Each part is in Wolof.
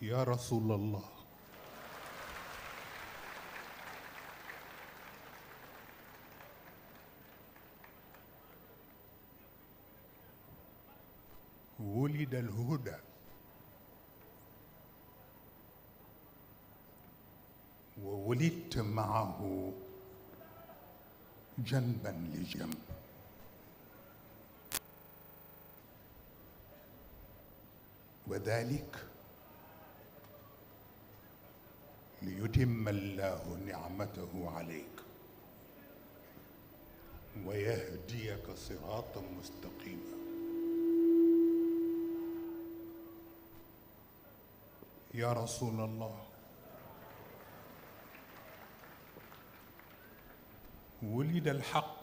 يا رسول الله، ولد الهدى وولدت معه جنبا لجنب، وذلك ليتم الله نعمته عليك ويهديك صراطا مستقيما. يا رسول الله، ولد الحق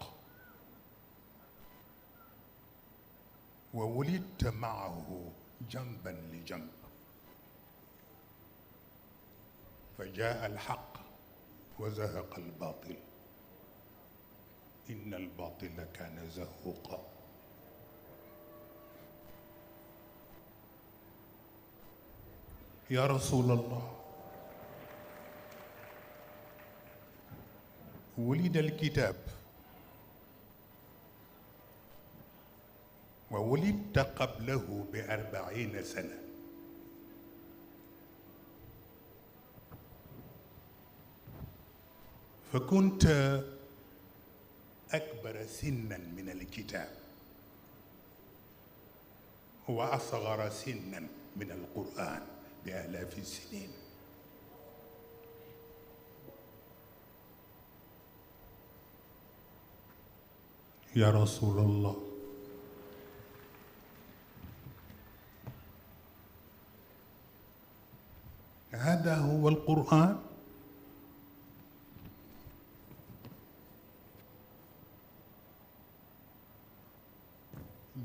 وولدت معه جنبا لجنب، فجاء الحق وزهق الباطل، إن الباطل كان زهوقا. يا رسول الله، ولد الكتاب وولدت قبله ب40 سنة، فكنت أكبر سنا من الكتاب وأصغر سنا من القرآن بآلاف السنين. يا رسول الله، هذا هو القرآن.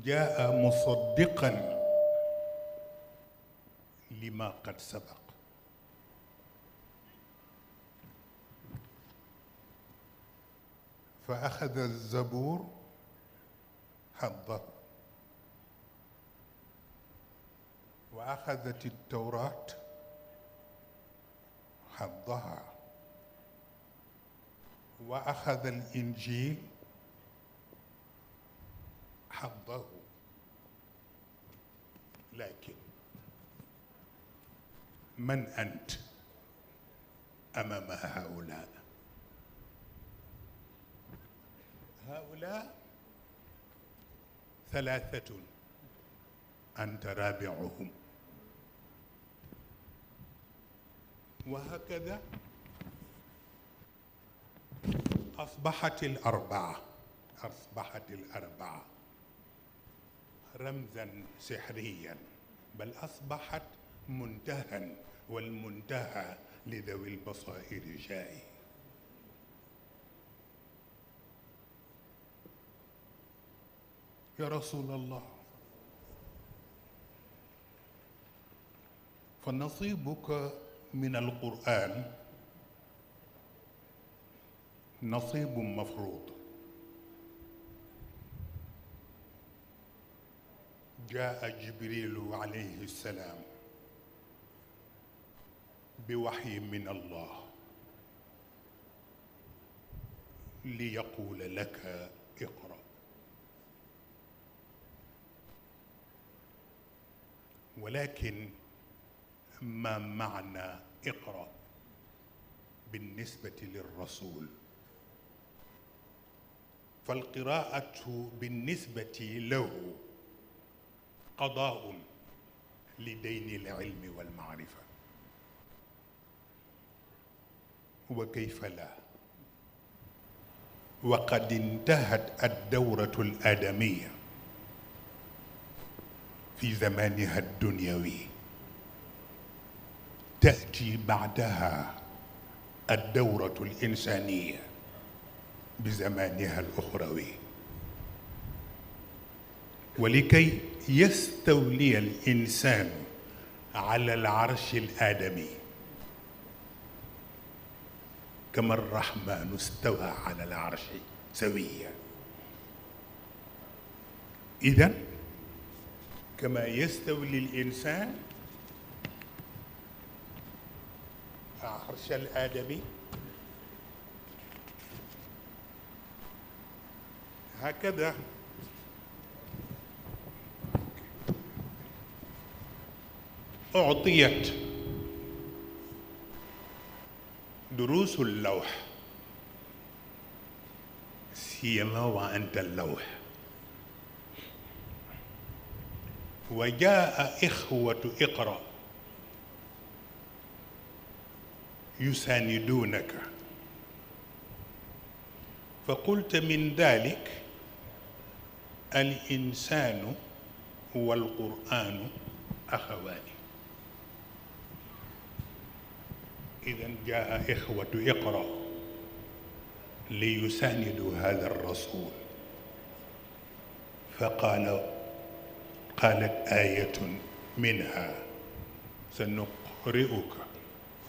جاء مصدقا لما قد سبق، فأخذ الزبور حظه، وأخذت التوراة حظها، وأخذ الإنجيل حظه. لكن من أنت أمام هؤلاء؟ هؤلاء 3 أنت رابعهم، وهكذا أصبحت الأربعة رمزا سحريا، بل أصبحت منتهى، والمنتهى لذوي البصائر جائي. يا رسول الله، فنصيبك من القرآن نصيب مفروض. جاء جبريل عليه السلام بوحي من الله ليقول لك اقرأ، ولكن ما معنى اقرأ بالنسبة للرسول؟ فالقراءة بالنسبة له قضاء لدين العلم والمعرفة، وكيف لا، وقد انتهت الدورة الآدمية في زمانها الدنيوي، تأتي بعدها الدورة الإنسانية بزمانها الأخروي. ولكي يستولي الإنسان على العرش الآدمي كما الرحمن استوى على العرش سويا، إذن كما يستولي الإنسان عرش الآدمي. هكذا أعطيت دروس اللوح، سيما وأنت اللوح. وجاء إخوة اقرأ يساندونك، فقلت من ذلك الإنسان والقرآن أخوان. إذن جاء إخوة اقرأ ليساندوا هذا الرسول، قالت آية منها سنقرئك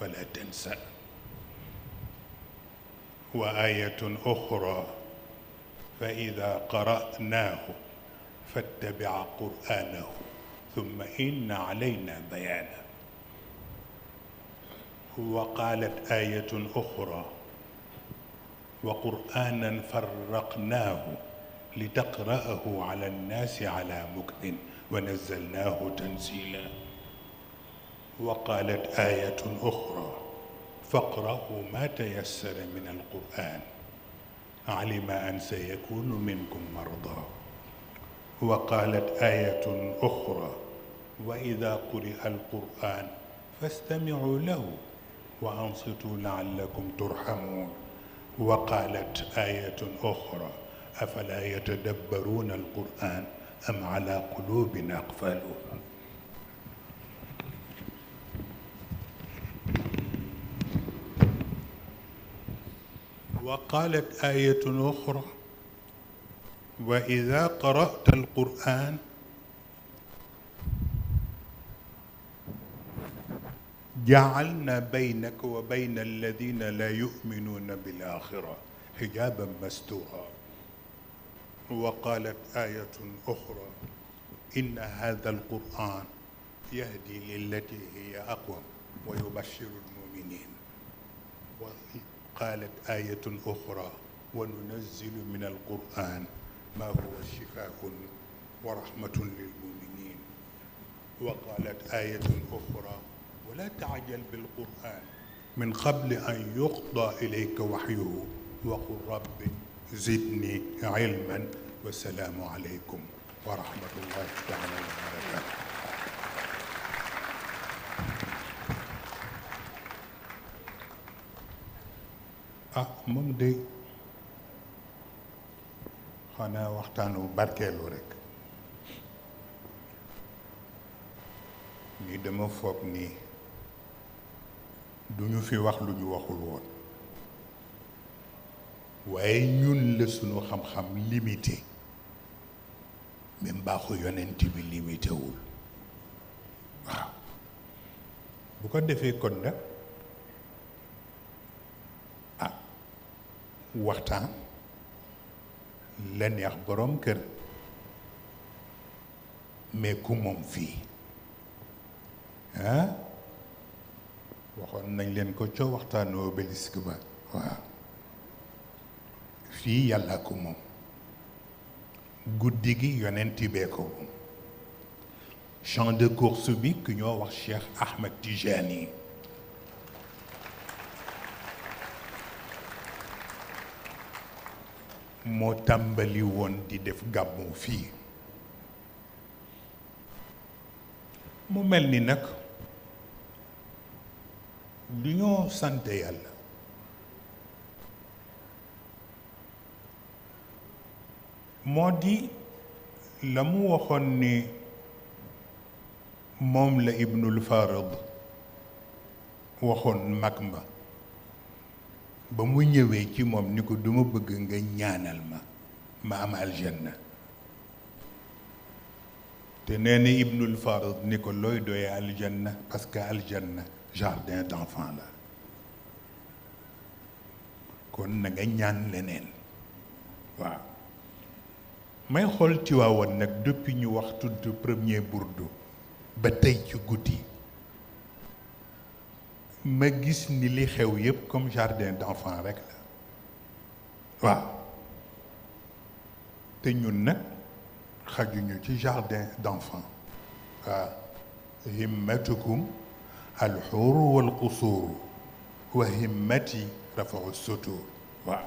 فلا تنسى، وآية أخرى فإذا قرأناه فاتبع قرآنه ثم إن علينا بيانه. وقالت آية أخرى وقرآنا فرقناه لتقرأه على الناس على مكث ونزلناه تنزيلا. وقالت آية أخرى فاقرأوا ما تيسر من القرآن علم أن سيكون منكم مرضى. وقالت آية أخرى وإذا قرئ القرآن فاستمعوا له وأنصتوا لعلكم ترحمون. وقالت آية أخرى أفلا يتدبرون القرآن أم على قلوب أقفالها. وقالت آية أخرى وإذا قرأت القرآن جعلنا بينك وبين الذين لا يؤمنون بالآخرة حجابا مستورا. وقالت آية أخرى إن هذا القرآن يهدي للتي هي أقوم ويبشر المؤمنين. وقالت آية أخرى وننزل من القرآن ما هو شفاء ورحمة للمؤمنين. وقالت آية أخرى ولا تعجل بالقرآن من قبل أن يقضى إليك وحيه وقل رب زدني علما والسلام عليكم ورحمة الله تعالى وبركاته. moom de xanaa waxtaanu barkeelu rekk ni dama foog ni duñu fi wax lu ñu waxul woon, waaye ñun la sunu xam-xam limité, même mbaaxu yonent bi limité wul. waaw bu ko defee kon nag waxtaan la neex boroom kër, mais ku moom fii waxoon nañ leen ko ca waxtaanu Obélisque ba. waaw fii yàlla ko moom, guddi gi yonent bee ko moom. champ de course bi ku ñoo wax Cheikh Ahmed Tijani moo tàmbali woon di def gàmmu fii. mu mel ni nag du ñoo sant yàlla, moo di la mu waxoon ni moom la Ibnul Farid waxoon mag ma ba mu ñëwee ci moom ni ko duma bëgg nga ñaanal ma am aljanna. te nee na Ibnul Farid ni ko looy doyee aljanna, parce que aljanna jardin d'enfant la, kon na nga ñaan leneen. waaw may xool Tiwaawan nag depuis ñu wax tudd premier burdu ba tey ci guddi ma gis ni li xew yépp comme jardin d'enfants rek la waaw te ñun nag xajuñu ci jardin d'enfants waaw himmatukum alxuuru walqusuuru wa himmati rafau sutur waaw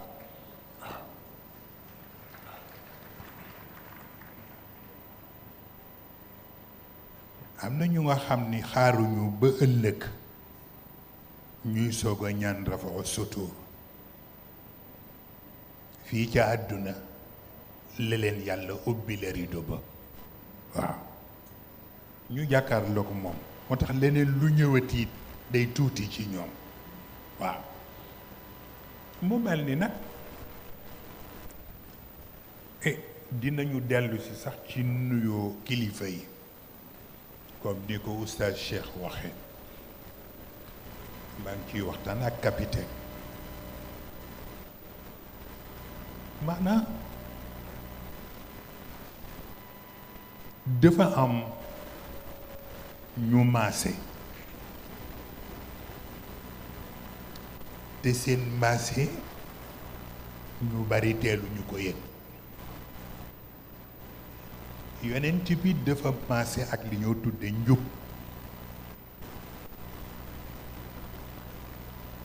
am na ñu nga xam ni xaaruñu ba ëllëg ñuy soog a ñaan rafau sutur fii ca àdduna la leen yàlla ubbi la rido ba waaw ñu jàkkaarloog moom moo tax leneen lu ñëwatiit day tuuti ci ñoom waaw mu mel ni nag dinañu dellu si sax ci nuyoo kilifa yi comme ni ko oustaz Cheikh waxe maa ngi ciy waxtaan ak capitaine maanaam dafa am ñu maase te seen maase ñu bari teelu ñu ko yëg yonent bi dafa maase ak li ñoo tudde njub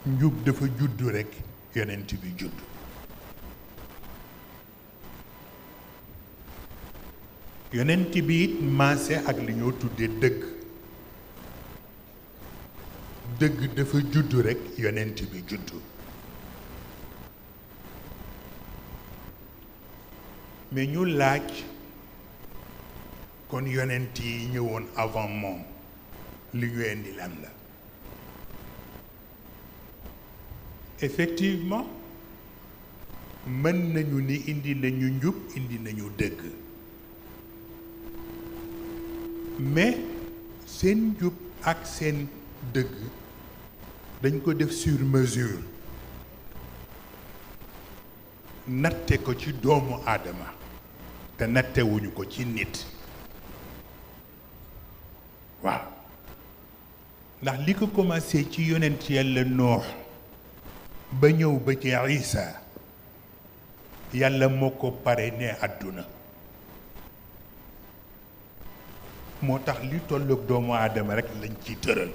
njub dafa juddu rekk yonent bi juddu yonent bi it maase ak li ñoo tudde dëgg dëgg dafa juddu rekk yonent bi juddu mais ñu laaj kon yonent yi ñëwoon avant moom li ñu indi lan la effectivement mën nañu ni indi nañu njub indi nañu dëgg mais seen njub ak seen dëgg dañ ko def sur mesure natte ko ci doomu aadama te nattewuñu ko ci nit waaw ndax li ko commencé ci yonent yàlla noox ba ñëw ba ci Isa yàlla moo ko pare ne àdduna moo tax li tolloog doomu aadama rekk lañ ci tëral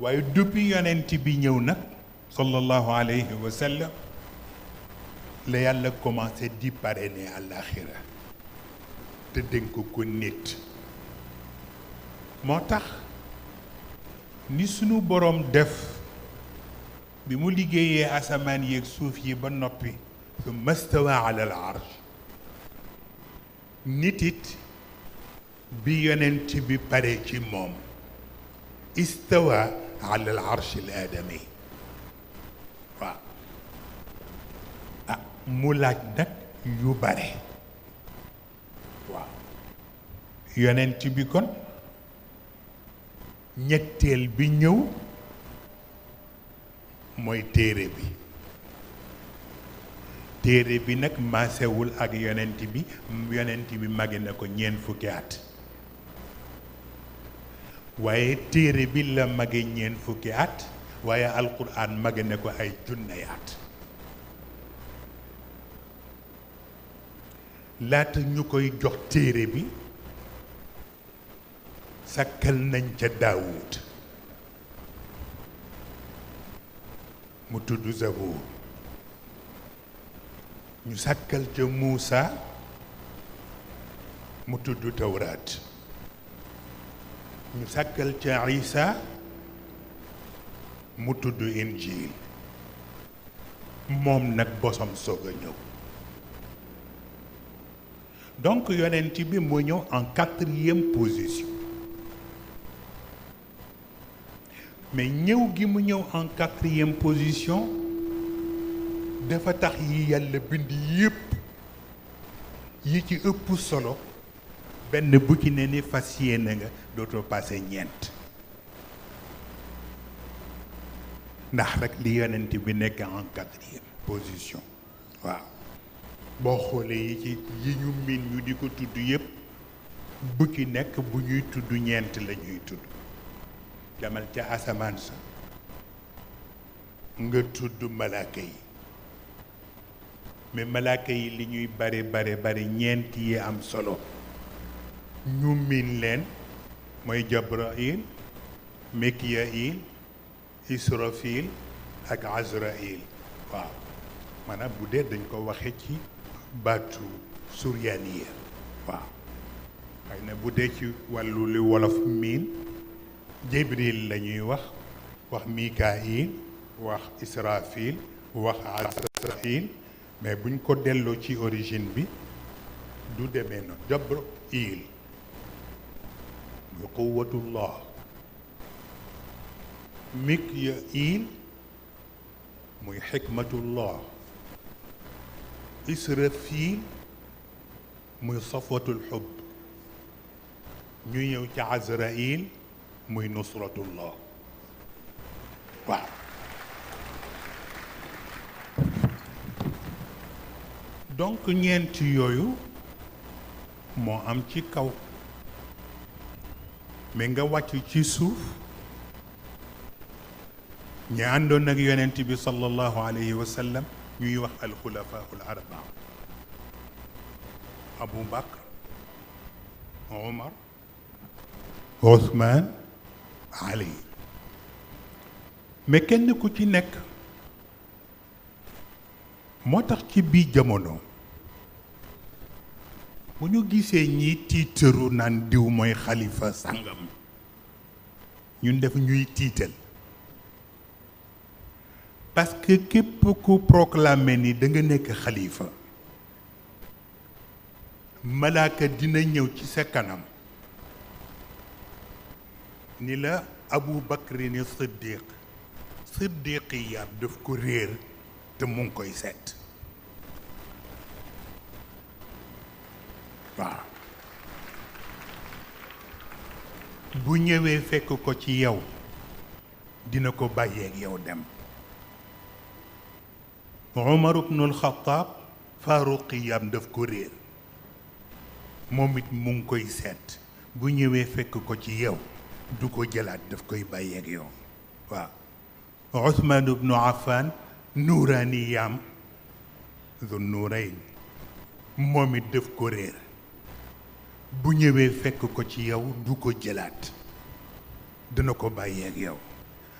waaye depuis yonent bi ñëw nag sallallahu alayhi wa sallam la yàlla commencé di pare ne àllaaxira te dénk ko nit moo tax ni sunu boroom def bi mu liggéeyee asamaan yeeg suuf yi ba noppi summa stawa ala al arsh nit it bi yonent bi pare ci moom istawa ala al arsh al aadami waaw ah mu laaj nag yu bare waaw yonent bi kon ñetteel bi ñëw mooy téere bi nag maasewul ak yonent bi mage na ko ñeent fukki at waaye téere bi la mage ñeent fukki at waaye alquran mage na ko ay junney at laata ñu koy jox téere bi sakkal nañ ca Daawud mu tudd Zabuur ñu sàkkal ca Muusa mu tudd Tawraat ñu sàkkal ca Isa mu tudd Injiil moom nag bosam soog a ñëw donc yonent bi moo ñëw en 4e position mais ñëw gi mu ñëw en 4e position dafa tax yi yàlla bind yépp yi ci ëpp solo benn bu ci ne ni fas yéene nga dootoo passé ñeent ndax rek li yonent bi nekk en 4e position waaw boo xoolee yi ñu miin ñu di ko tudd yépp bu ci nekk bu ñuy tudd ñeent la ñuy tudd demal ca asamaan sa nga tudd malaaka yi mais malaaka yi li ñuy bare ñeent yi am solo ñu miin leen mooy Jabrail Mikail Israfil ak Azrail waaw maanaam bu dee dañ ko waxe ci baatu suryaaniya waaw xëy na bu dee ci wàllu li wolof miin Jibril la ñuy wax Mikail wax Israfil wax Azrail mais buñ ko delloo ci origine bi du demee noonu Jabrail muy quwwatullah Mikail muy xikmatullah Israfil muy safwatul xubb ñu ñëw ci Azrail muy nusratullah waaw donc ñeent yooyu moo am ci kaw mais nga wàcc ci suuf ñi àndoon ak yonent bi sallallahu alayhi wa sallam ñuy wax alxulafaul arbaa Abu Bakr Omar Ousmane Ali mais kenn ku ci nekk moo tax ci bii jamono bu ñu gisee ñi tiitaru naan diw mooy xalifa sàngam ñun def ñuy tiital parce que képp ku proclamé ni da nga nekk xalifa malaaka dina ñëw ci sa kanam ni la Abu Bakri ni siddiqiyaat daf ko réer te mu ngi koy seet waaw bu ñëwee fekk ko ci yow dina ko bàyyeeg yow dem Umar ibnul Xattaab faaruqiyaam daf ko réer moom it mu ngi koy seet bu ñëwee fekk ko ci yow du ko jëlaat daf koy bàyyeeg yow waaw Usmaan ibnu Affaan nuuraaniyaam du nuurayn moom it daf ko réer bu ñëwee fekk ko ci yow du ko jëlaat dina ko bàyyeeg yow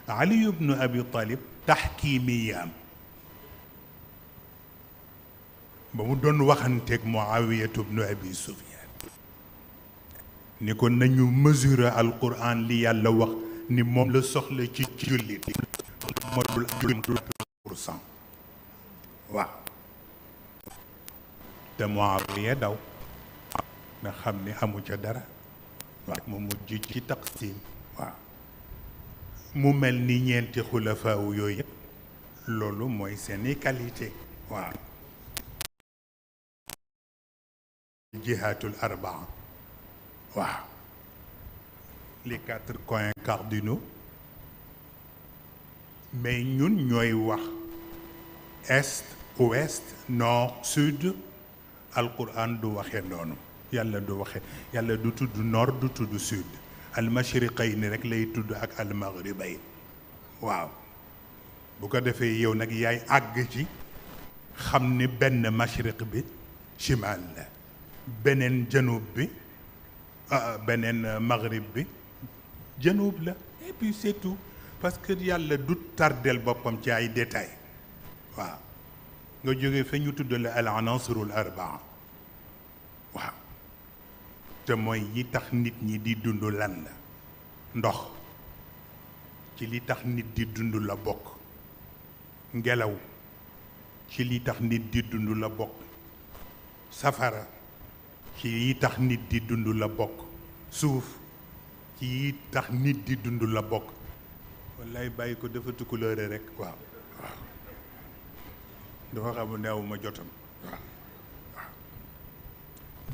Ali ibnu Abi Talib taxkiimiyaam ba mu doon waxanteeg Muawiyatu ibnu Abi Sufyaan ni ko nañu mesurer alquran li yàlla wax ni moom la soxla ci jullit modul 1% waaw te Muawiya daw nga xam ni amu ca dara waaw mu mujj ci taqsim waaw mu mel ni ñeenti xulafaawu yooyu yëpp loolu mooy seeni qualité waaw jihatul arbaa waaw les 4 coins cardinaux mais ñun ñooy wax est ouest nord sud alquran du waxee noonu yàlla du waxe yàlla du tudd nord du tudd sud almashriqayni rek lay tudd ak almaghribayn waaw bu ko defee yow nag yaay àgg ci xam ni benn mashriq bi chimal la beneen janub bi beneen maghrib bi janub la et puis c'est tout parce que yàlla du tardel boppam ci ay détails waaw nga jógee fa ñu tudd la al anasirul arbaa waaw te mooy yi tax nit ñi di dund lan la ndox ci li tax nit di dund la bokk ngelaw ci li tax nit di dund la bokk safara ci yi tax nit di dund la bokk suuf ci yi tax nit di dund la bokk wallaay bàyyi ko dafa tukkuleere rek waaw waaw dafa xamul neew ma jotam waaw waaw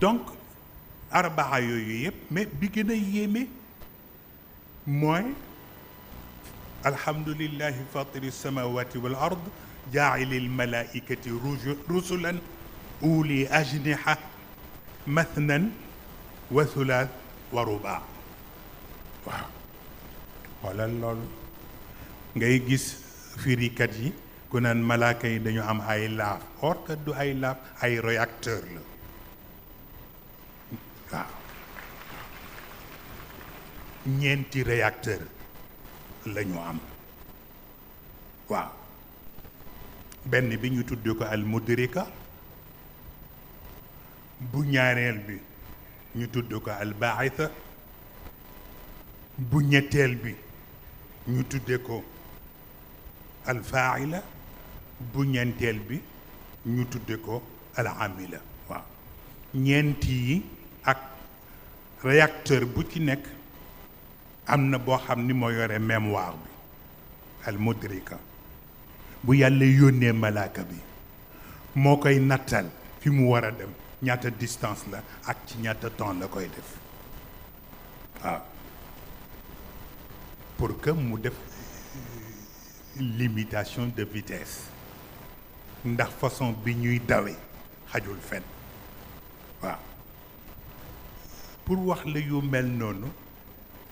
donc arbaa yooyu yëpp mais bi gën a yéeme mooy alhamdulillahi fatiri samawati wal ard jaa'ili almalaikati rusulan uli ajniha mathnan wa thulath wa rubaa waaw xoolal loolu ngay gis firikat yi ku naan malaaka yi dañu am ay laaf or que du ay laaf ay réacteur la waaw ñeenti réacteur la ñu am waaw benn bi ñu tudd ko al mudrika bu ñaareel bi ñu tudd ko al baitha bu ñetteel bi ñu tudde ko al faila bu ñeenteel bi ñu tudde ko al amila waaw ñeenti yi ak réacteur bu ci nekk am na boo xam ni moo yore mémoire bi al mudrika bu yàlla yónnee malaaka bi moo koy nattal fi mu war a dem ñaata distance la ak ci ñaata temps la koy def waaw pour que mu def limitation de vitesse ndax façon bi ñuy dawe xajul fen waaw pour wax la yu mel noonu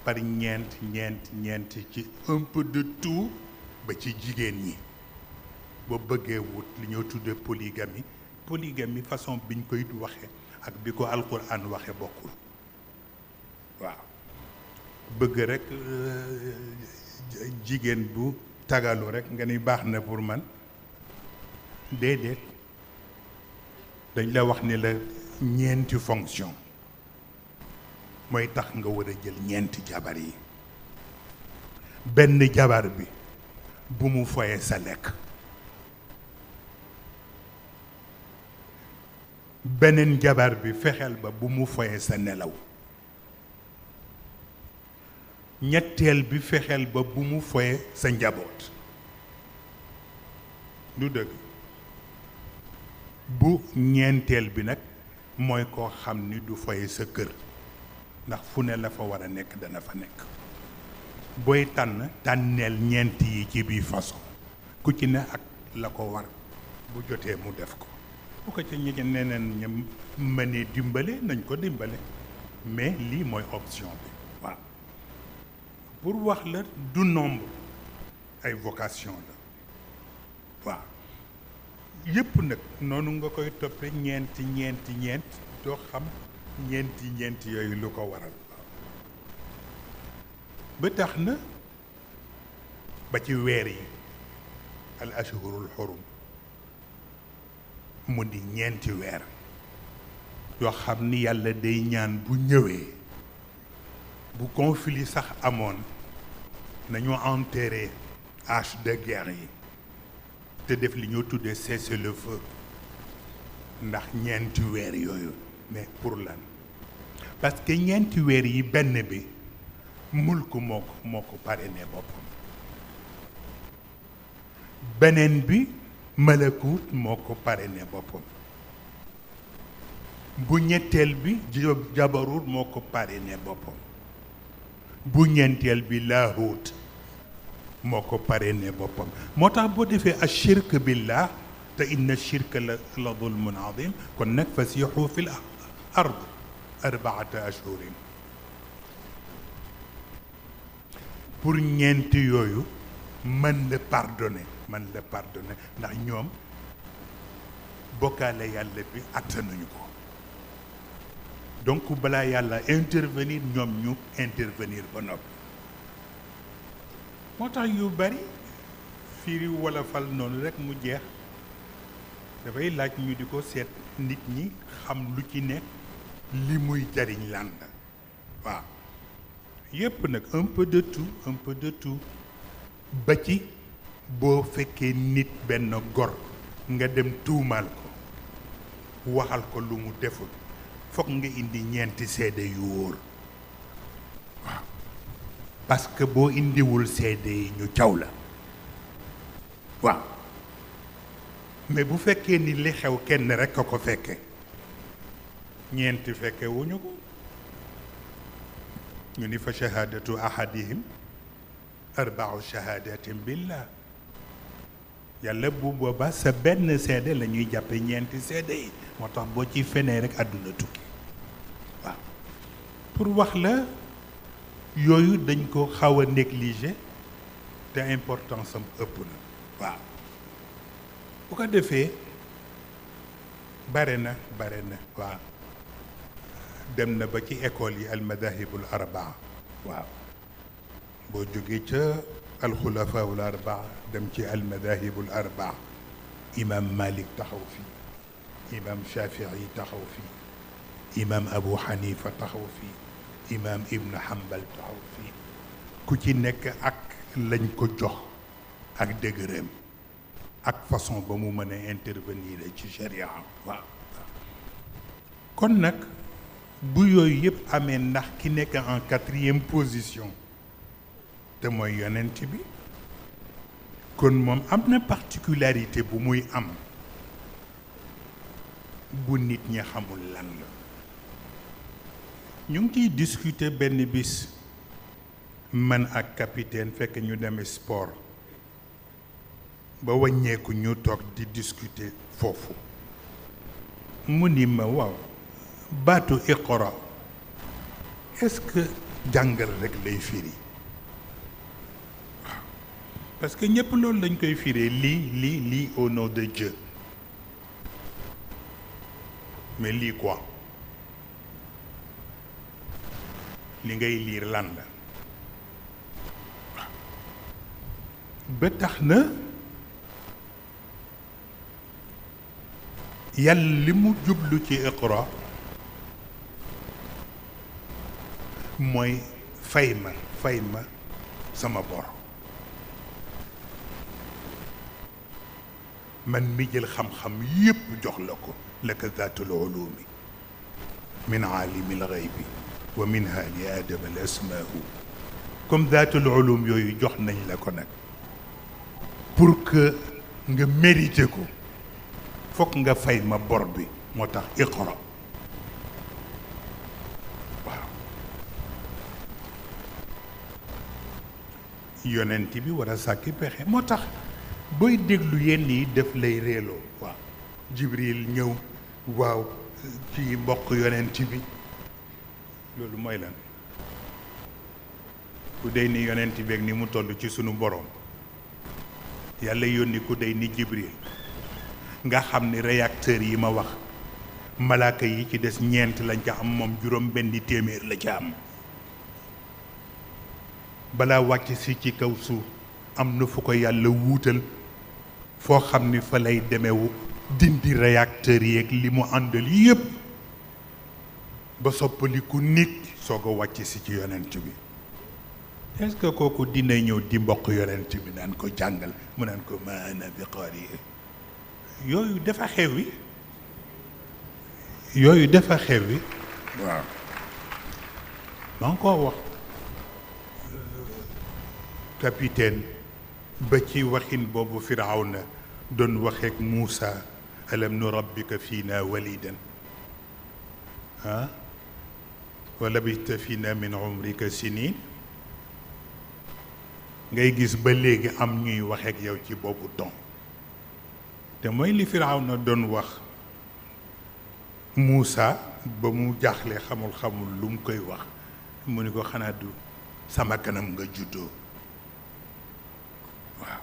par ñeent ci un peu de tout ba ci jigéen ñi boo bëggee wut li ñoo tuddee polygamie façon biñ koy waxe ak bi ko alquran waxe bokkul waaw bëgg rek jigéen bu tagalu rek nga ni baax na pour man déedéet dañ la wax ni la ñeenti fonction mooy tax nga war a jël ñeenti jabar yi benn jabar bi bu mu foye sa lekk beneen jabar bi fexeel ba bu mu foye sa nelaw ñetteel bi fexeel ba bu mu foye sa njaboot du dëgg bu ñeenteel bi nag mooy koo xam ni du foye sa kër ndax fu ne la fa war a nekk dana fa nekk booy tànneel ñeent yi ci biir façon ku ci ne ak la ko war bu jotee mu def ko bu ko ca ñeñe neneen ña mënee dimbale nañ ko dimbale mais lii mooy option bi waaw pour wax la du nombre ay vocation la waaw yépp nag noonu nga koy toppe ñeent doo xam ñeent yooyu lu ko waral ba tax na ba ci weer yi al ashhurul xurum mu di ñeenti weer yoo xam ni yàlla day ñaan bu ñëwee bu conflit sax amoon nañu enterrer hache de guerre yi te def li ñoo tuddee cessez-le-feu ndax ñeenti weer yooyu mais pour lan parce que ñeenti weer yi benn bi mulk moo ko parrainé boppam beneen bi malakut moo ko parrainé boppam bu ñetteel bi jabarut moo ko parrainé boppam bu ñeenteel bi laahut moo ko parrainé boppam moo tax boo defee ashirk billah te inna shirka la zulmun azim kon nag fasiixu fi l ard arbaata ashhurin pour ñeenti yooyu mën la pardonner ndax ñoom bokkaale yàlla bi attanuñu ko donc balaa yàlla intervenir ñoom ñu intervenir ba noppi moo tax yu bari firi wolofal noonu rek mu jeex dafay laaj ñu di ko seet nit ñi xam lu ci nekk li muy jariñ lan la waaw yépp nag un peu de tout ba ci boo fekkee nit benn gor nga dem tuumaal ko waxal ko lu mu deful fokk nga indi ñeenti seede yu wóor waaw parce que boo indiwul seede yi ñu caw la waaw mais bu fekkee ni li xew kenn rekk a ko fekke ñeenti fekke wuñu ko ñu ni fa shahadatu ahadihim arba'u shahadatin billah yàlla bu boobaa sa benn seede la ñuy jàppe ñeenti seede yi moo tax boo ci fenee rek àdduna tukki waaw pour wax la yooyu dañ ko xaw a négliger te importance am ëpp na waaw bu ko defee bare na waaw dem na ba ci école yi almadahibul arbaa waaw boo jógee ca alxulafaul arbaa dem ci almadahibul arbaa imam Malik taxaw fii imam Shafii taxaw fii imam Abu Hanifa taxaw fii imam Ibn Hanbal taxaw fii ku ci nekk ak lañ ko jox ak dëgëreem ak façon ba mu mën a intervenir ci sharia waaw kon nag bu yooyu yëpp amee ndax ki nekk en 4e position te mooy yonent bi kon moom am na particularité bu muy am bu nit ñi xamul lan la ñu ngi ciy discuter benn bis man ak capitaine fekk ñu dem sport ba wàññeeku ñu toog di discuter foofu mu ni ma waaw baatu iqra est-ce que jàngal rek lay firi waaw parce que ñëpp loolu lañ koy firee lii au nom de Dieu mais lii quoi li ngay liir lan la waaw ba tax na yàlla li mu jublu ci iqra mooy fay ma sama bor man mi jël xam-xam yépp jox la ko laka zaatul ulumi min aalimi lxaybi wa minha li aadama al asmaau comme zaatul ulum yooyu jox nañ la ko nag pour que nga mérité ko fokk nga fay ma bor bi moo tax iqra waaw yonent bi war a sàkki pexe moo tax booy déglu yenn yi def lay réeloo waaw Jibril ñëw waaw ci mbokk yonent bi loolu mooy lan ku dey ni yonent bi ak ni mu toll ci sunu boroom yàlla yónni ku dey ni Jibril nga xam ni réacteurs yi ma wax malaaka yi ci des ñeent lañ ca am moom juróom benni téeméer la ca am balaa wàcc si ci kaw suuf am na fu ko yàlla wuutal foo xam ni fa lay demewu dindi réacteurs yi ak li mu àndal yépp ba soppaliku nit soog a wàcc si ci yonent bi est-ce que kooku dina ñëw di mbokk yonent bi naan ko jàngal mu naan ko ma ana bi qaari yooyu dafa xewi waaw maa ngi koo wax capitaine ba ci waxin boobu Firawna doon waxeek Muusa alam nu rabbika fiina walidan ah wa labista fiina min umrika sinin ngay gis ba léegi am ñuy waxeek yow ci boobu ton te mooy li Firawna doon wax Muusa ba mu jaaxle xamul lu mu koy wax mu ni ko xanaa du sama kanam nga juddoo waaw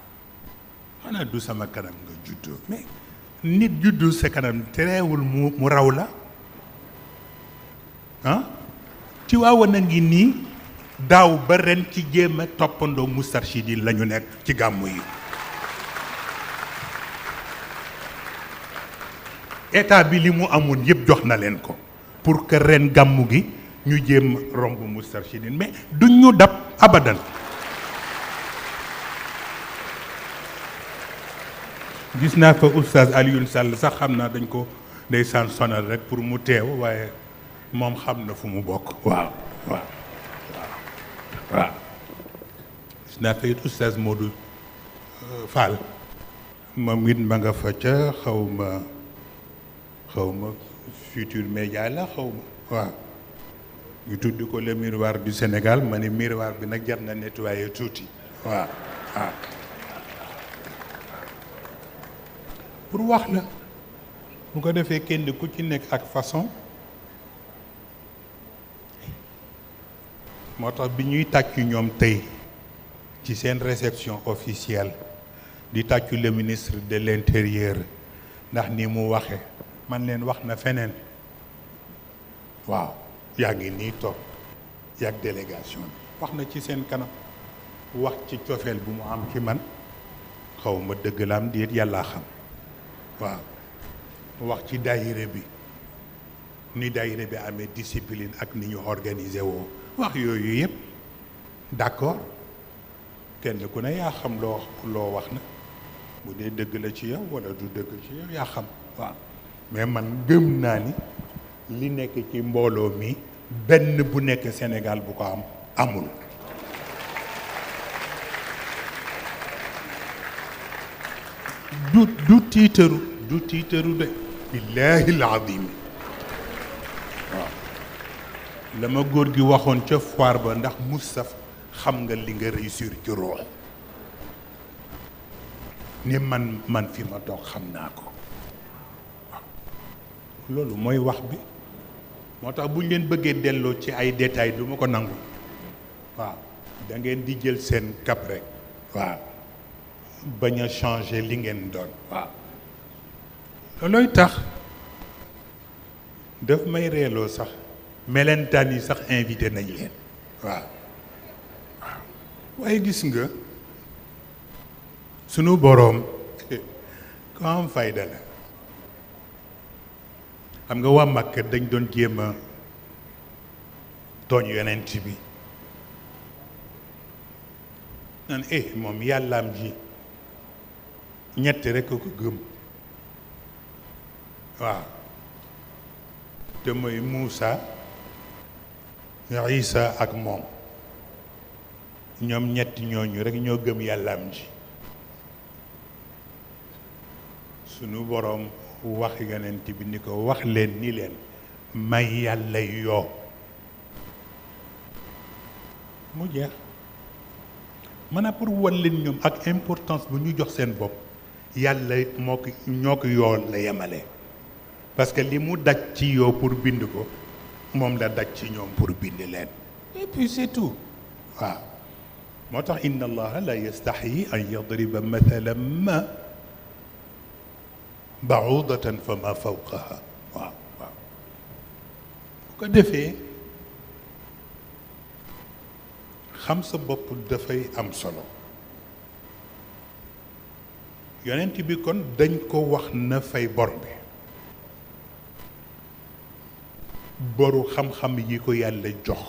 xanaa du sama kanam nga juddoo mais nit juddu sa kanam tereewul mu raw la ah ci waawoon a ngi nii daaw ba ren ci jéem a toppandoo Moustarchidine la ñu nekk ci gàmmu yi état bi li mu amoon yëpp jox na leen ko pour que ren gàmmu gi ñu jéem romb Moustarchidine mais duñ ñu dab abadan gis naa fa oustaz Alioune Sall sax xam naa dañ ko ndeysaan sonal rek pour mu teew waaye moom xam na fu mu bokk waaw gis naa fa it oustaz Modou Fall moom it ma nga fa ca xaw ma Futur Média la xaw ma waaw ñu tudd ko le miroir du Sénégal ma ne miroir bi nag jar na nettoyer tuuti waaw pour wax la bu ko defee kenn ku ci nekk ak façon moo tax bi ñuy tàccu ñoom tey ci seen réception officielle di tàccu le ministre de l'intérieur ndax ni mu waxe man leen wax na feneen waaw yaa ngi nii toog yàgg délégation bi wax na ci seen kanam wax ci cofeel bu mu am ci man xaw ma dëgg la am déet yàllaa xam waaw wax ci daayire bi ni daayire bi amee discipline ak ni ñu organiser woo wax yooyu yëpp d'accord kenn ku ne yaa xam loo wax na bu dee dëgg la ci yow walla du dëgg ci yow yaa xam waaw mais man gëm naa ni li nekk ci mbooloo mi benn bu nekk Sénégal bu ko am amul du tiitaru de billaahi al-azim waaw la ma góor gi waxoon ca foire ba ndax Moustapha xam nga li nga réussir ci roox ni man fi ma toog xam naa ko waaw loolu mooy wax bi moo tax bu ñu leen bëggee delloo ci ay détails du ma ko nangu waaw da ngeen di jël seen cap rek waaw bañ a changer li ngeen doon waaw loolooy tax daf may reeloo sax melentaan yi sax invité nañ leen waaw waaw waaye gis nga sunu boroom ko am fayda la xam nga waa Makka dañ doon jéem a tooñ yonent bi naan moom yàllaam ji ñett rekk a ko gëm waaw te mooy Muusa Isa ak moom ñoom ñetti ñooñu rekk ñoo gëm yàllaam ji sunu boroom wax yonent bi ni ko wax leen ni leen may yàlla yoo mu jeex maanaam pour wan leen ñoom ak importance bu ñu jox seen bopp yàlla ñoo ko yoo la yemale parce que li mu daj ci yoo pour bind ko moom la daj ci ñoom pour bind leen et puis c'est tout waaw moo tax inna allaha la yastaxyi an yadriba mathalan ma baudatan fa ma fawqaha waaw waaw bu ko defee xam sa bopp dafay am solo yonent bi kon dañ ko wax na fay bor bi boru xam-xam yi ko yàlla jox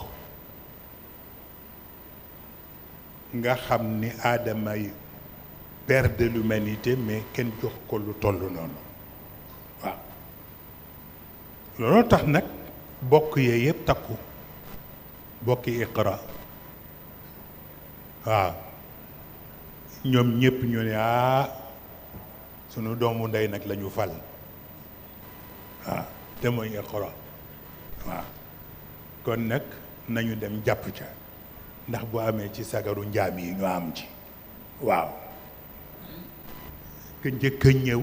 nga xam ni aadama yi père de l'humanité mais kenn jox ko lu toll noonu waaw looloo tax nag bokk yee yëpp takku bokki Iqra waaw ñoom ñëpp ñu ne sunu doomu ndey nag la ñu fal waaw te mooy Iqra waaw kon nag nañu dem jàpp ca ndax bu amee ci sagaru njaam yi ñu am ci waaw ka njëkk a ñëw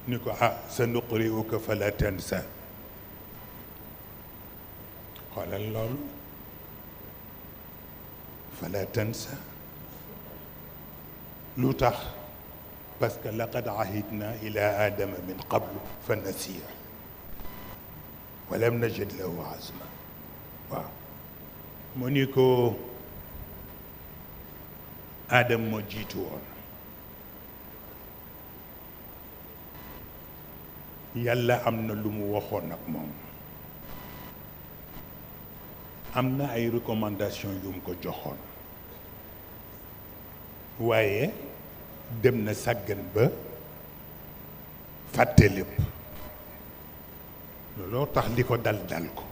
ni ko sa nuqri'uka fala tansa xoolal loolu fala tansa lu tax parce que laqad ahidna ila adama min qablu fa nasiya wa lam najid lahu azma waaw mu ni ko Adam moo jiitu woon yàlla am na lu mu waxoon ak moom am na ay recommandation yu mu ko joxoon waaye dem na sàggan ba fàtte lépp looloo tax li ko dal ko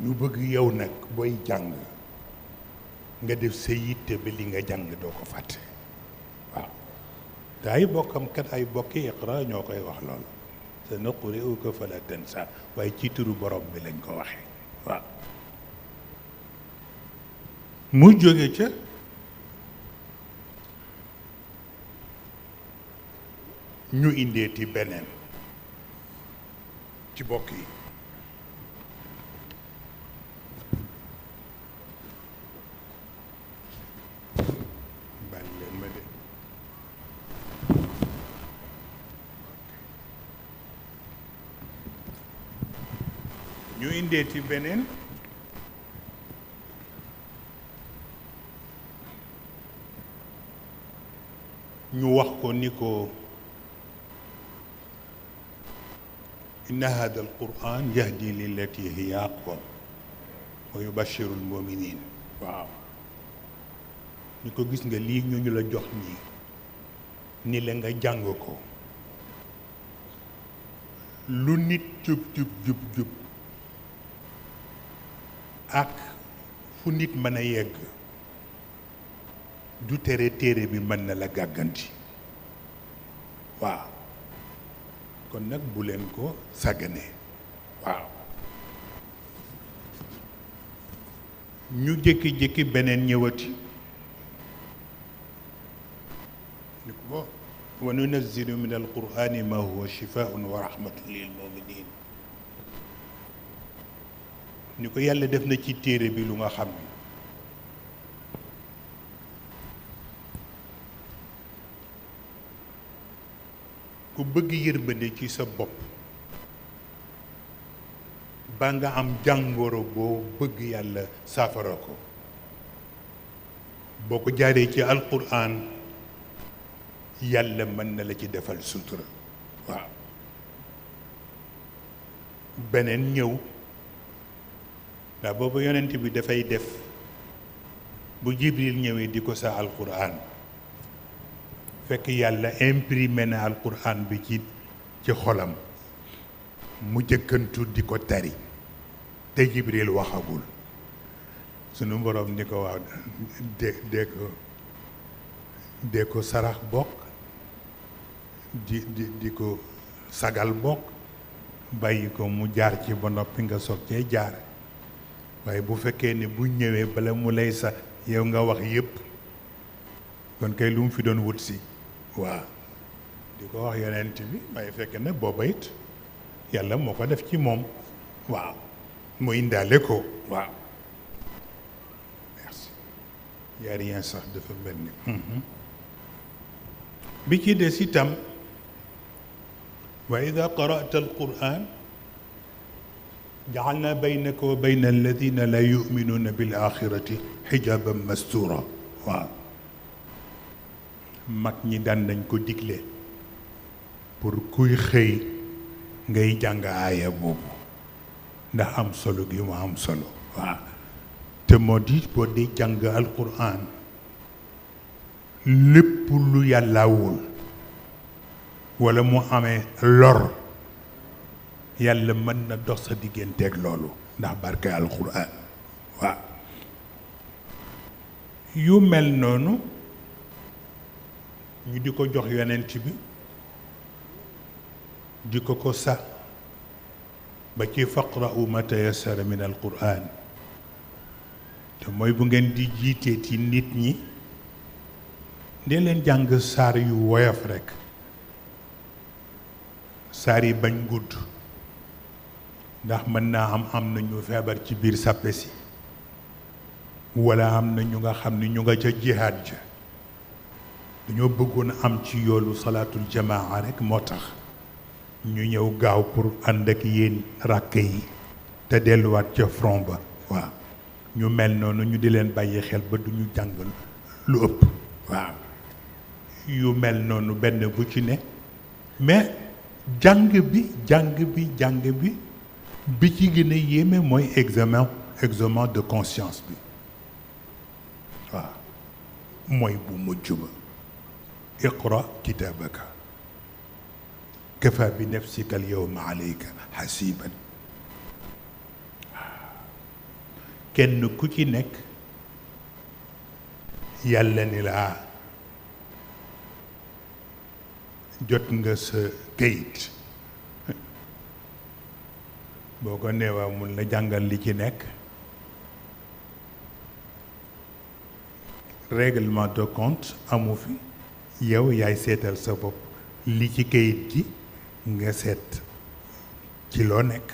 ñu bëgg yow nag booy jàng nga def sa yitte ba li nga jàng doo ko fàtte waaw te ay bokkam kat ay bokki Iqra ñoo koy wax loolu sa nuqri'uka fala tansa waaye ci turu borom bi lañ ko waxee waaw mu jóge ca ñu indeeti beneen ci bokk yi ñu indeeti beneen ñu wax ko ni ko inna hada alquran yahdi lillati hiya aqwam wa yubashiru almuminin waaw ni ko gis nga lii ñu la jox nii ni la nga jàng ko lu nit jub jub jub jub ak fu nit mën a yegg du tere téere bi mën na la gàgganti waaw kon nag bu leen ko sàgganee waaw ñu jékki-jékki beneen ñëwati ni ko bo wa nunazzilu min alqurani ma huwa shifaun wa rahmatun lil muminin ni ko yàlla def na ci téere bi lu nga xam ni ku bëgg yërmande ci sa bopp ba nga am jàngoro boo bëgg yàlla saafara ko boo ko jaaree ci alquran yàlla mën na la ci defal sutura waaw beneen ñëw ndax boobu yonent bi dafay def bu jibril ñëwee di ko sa alquran fekk yàlla imprimé na alquran bi ci xolam mu jëkkantu di ko tari te jibril waxagul sunu borom ni ko waaw de ko sarax bokk di ko sagal bokk bàyyi ko mu jaar ci ba noppi nga soog cee jaar waaye bu fekkee ne bu ñëwee bala mu lay sa yow nga wax yépp kon kay lu mu fi doon wut si waaw di ko wax yonent bi waaye fekk na booba it yàlla moo ko def ci moom waaw mu indaale ko waaw merci yaa rien sax dafa mel ni bi ci des itam wa ida qara'ta alquran ja'alna baynaka wa bayna alladina la yu'minuna bil axirati xijaban mastura waaw mag ñi daan nañ ko digle pour kuy xëy ngay jàng aaya boobu ndax am solo gi mu am solo waaw te moo di boo dee jàng alquran lépp lu yàllaawul wala mu amee lor yàlla mën na dox sa digganteeg loolu ndax barke alquran waaw yu mel noonu ñu di ko jox yonent bi di ko sax ba ci faqra'u ma tayassara min alquran te mooy bu ngeen di jiitee ci nit ñi dee leen jàng saar yu woyof rekk saar yi bañ gudd ndax mën naa am na ñu feebar ci biir sàppe si walla am na ñu nga xam ne ñu nga ca jihaad ja dañoo bëggoon am ci yoolu salaatul jamaa rekk moo tax ñu ñëw gaaw pour ànd ak yéen ràkk yi te delluwaat ca front ba waaw ñu mel noonu ñu di leen bàyyi xel ba duñu jàngal lu ëpp waaw yu mel noonu benn bu ci ne mais jàng bi bi ci gën a yéeme mooy examen de conscience bi waaw mooy bu mujj ba iqra kitaabaka kafa bi nafsika al yawma alayka hasiban kenn ku ci nekk yàlla ni la jot nga sa kayit boo ko neewaa mun la jàngal li ci nekk règlement de compte amu fi yow yaay seetal sa bopp li ci kayit gi nga seet ci loo nekk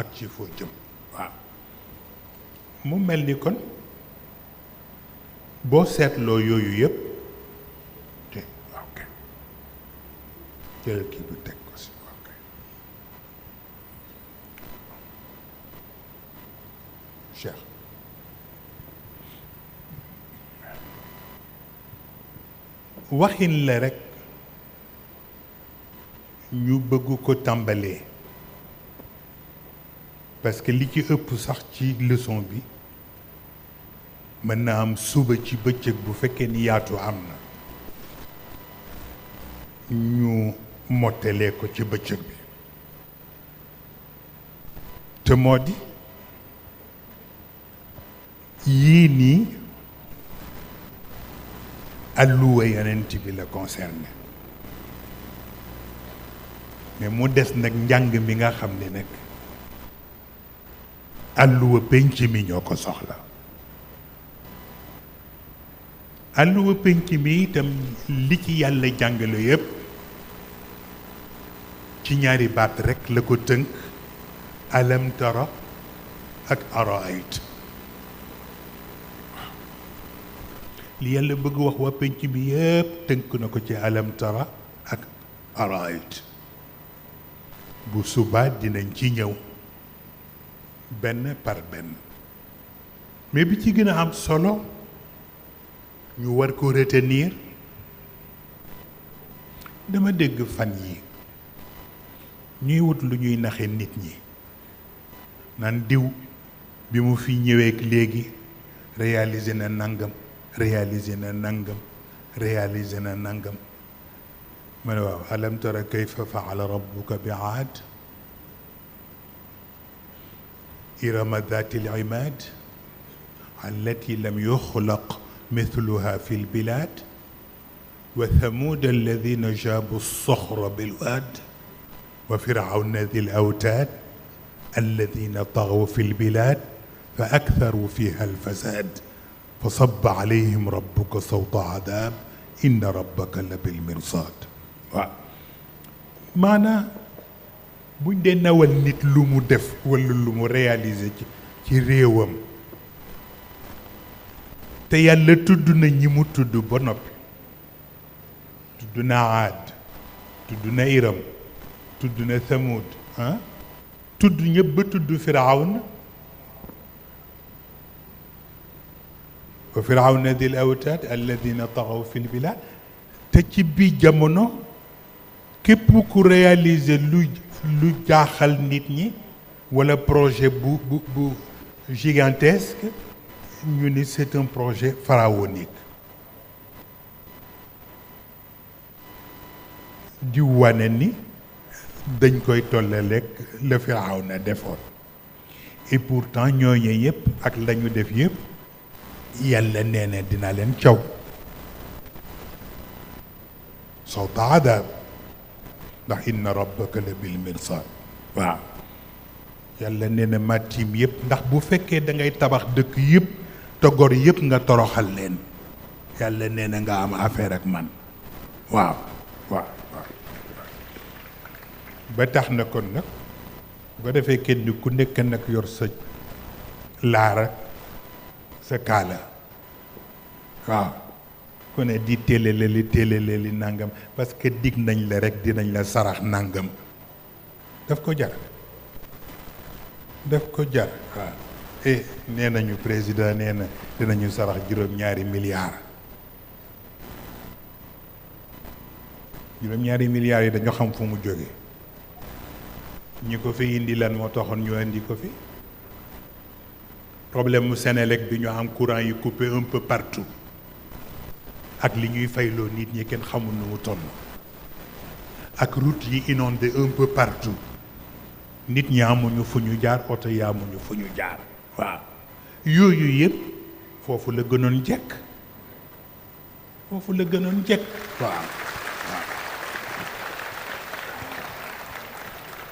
ak ci foo jëm waaw mu mel ni kon boo seetloo yooyu yëpp te ok jël kii bi teg ko si ok Cheikh waxin la rekk ñu bëgg ko tàmbalee parce que li ci ëpp sax ci leçon bi mën na am suba ci bëccëg bu fekkee ni yaatu am na ñu mottalee ko ci bëccëg bi te moo di yii nii alluwa yonent bi la concerné mais mu des nag njàng mi nga xam ne nag alluwa penc mi ñoo ko soxla alluwa penc mi itam li ci yàlla jàngale yépp ci ñaari baat rekk la ko tënk alam tara ak araayt li yàlla bëgg wax waa penc bi yépp tënk na ko ci alam tara ak araayt bu subaa dinañ ci ñëw benn par benn mais bi ci gën a am solo ñu war ko retenir dama dégg fan yi ñuy wut lu ñuy naxe nit ñi naan diw bi mu fi ñëweek léegi réalisé na nangam réalisé na nangam réalisé na nangam ma ne waaw alam tara kayfa faala rabbuka bi aad irama dati al-imaad allati lam yuxlaq mithluha fi lbilad wa thamuud alladina jaabu alsoxra bilwaad wa firawna di lawtaad alladina taxaw fi lbilad fa aktharu fiha alfasad fa sabba alayhim rabbuka sawta adaab inna rabbaka la bilmirsaad waaw maanaa buñ dee nawal nit lu mu def walla lu mu réaliser ci réewam te yàlla tudd na ñi mu tudd ba noppi tudd na Aad tudd na Iram tudd na Thamud tudd ñëpp ba tudd Firawna wa Firawna dil awtaad alladina taxaw fi lbilaad te ci biir jamono képp ku réaliser lu jaaxal nit ñi wala projet bu gigantesque ñu ni c'est un projet pharaonique di wane ni dañ koy tollaleeg la Firawna defoon et pourtant ñooñu yëpp ak lañu def yëpp yàlla nee na dina leen caw sawta adaab ndax inna rabbaka la bil mirsaad waaw yàlla nee na ma tiim yëpp ndax bu fekkee da ngay tabax dëkk yëpp te gor yëpp nga toroxal leen yàlla nee na nga am affaire ak man waaw waaw waaw ba tax na kon nag bu ko defee kenn ku nekk nag yor sa laara sa kaala waaw ku ne di télélé li nangam parce que dig nañ la rek dinañ la sarax nangam daf ko jar waaw nee nañu président nee na dinañu sarax juróom-ñaari milliards yi dañoo xam fu mu jóge ñi ko fi indi lan moo taxoon ñu indi ko fi problème mu Sénélec bi ñu am courant yi coupé un peu partout ak li ñuy fayloo nit ñi kenn xamul nu mu toll ak route yi inondé un peu partout nit ñi amuñu fu ñu jaar oto yi amuñu fu ñu jaar waaw yooyu yëpp foofu la gënoon jekk waaw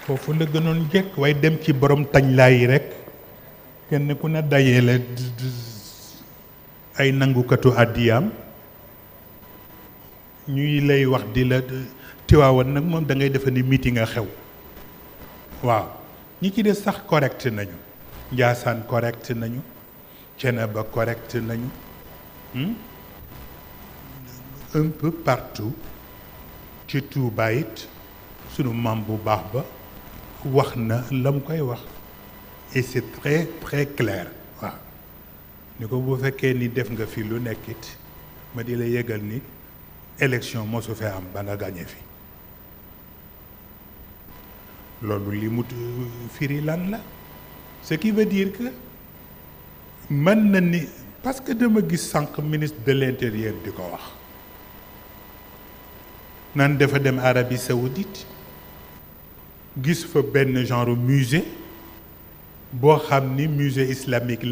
foofu la gënoon jekk waaye dem ci borom tañ laa yi rek kenn ku ne dajee la ay nangukatu àddiyaam ñuy lay wax di la Tiwaawan nag moom da ngay defe ni meeting a xew waaw ñi ci des sax correct nañu Njaasaan correct nañu Ceneba correct nañu un peu partout ci Tuubaa it sunu maam bu baax ba wax na la mu koy wax et c'est très très clair waaw ni ko bu fekkee ni def nga fi lu nekkit ma di la yëgal ni élection mosu fee am ba nga gagné fi loolu li mu firi lan la ce qui veut dire que mën na ni parce que dama gis sànq ministre de l'intérieur di ko wax naan dafa dem Arabie Saoudite gis fa benn genre musée boo xam ni musée islamique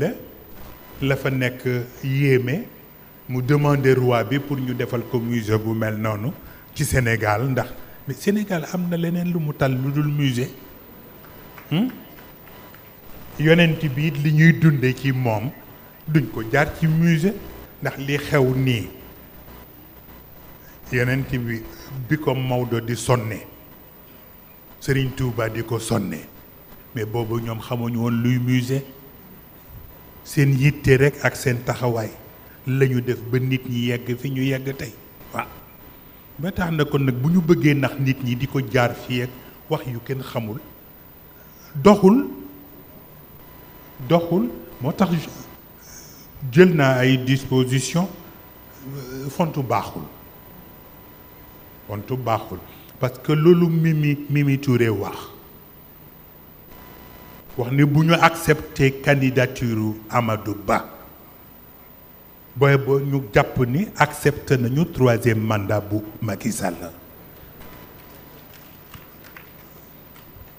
la fa nekk yéeme mu demander roi bi pour ñu defal ko musée bu mel noonu ci Sénégal ndax mais Sénégal am na leneen lu mu tal lu dul musée yonent bi li ñuy dunde ci moom duñ ko jaar ci musée ndax li xew nii yonent bi ko Maodo di sonne Serigne Touba di ko sonne mais boobu ñoom xamuñu woon luy musée seen yitte rek ak seen taxawaay lañu def ba nit ñi yegg fi ñu yegg tey waaw ba tax na kon nag bu ñu bëggee nax nit ñi di ko jaar fii ak wax yu kenn xamul doxul moo tax jël naa ay disposition fontu baaxul parce que loolu Mimi Touré wax ni bu ñu accepter candidature Amadou Ba booy boo ñu jàpp ni accepté nañu 3e mandat bu Macky Sall.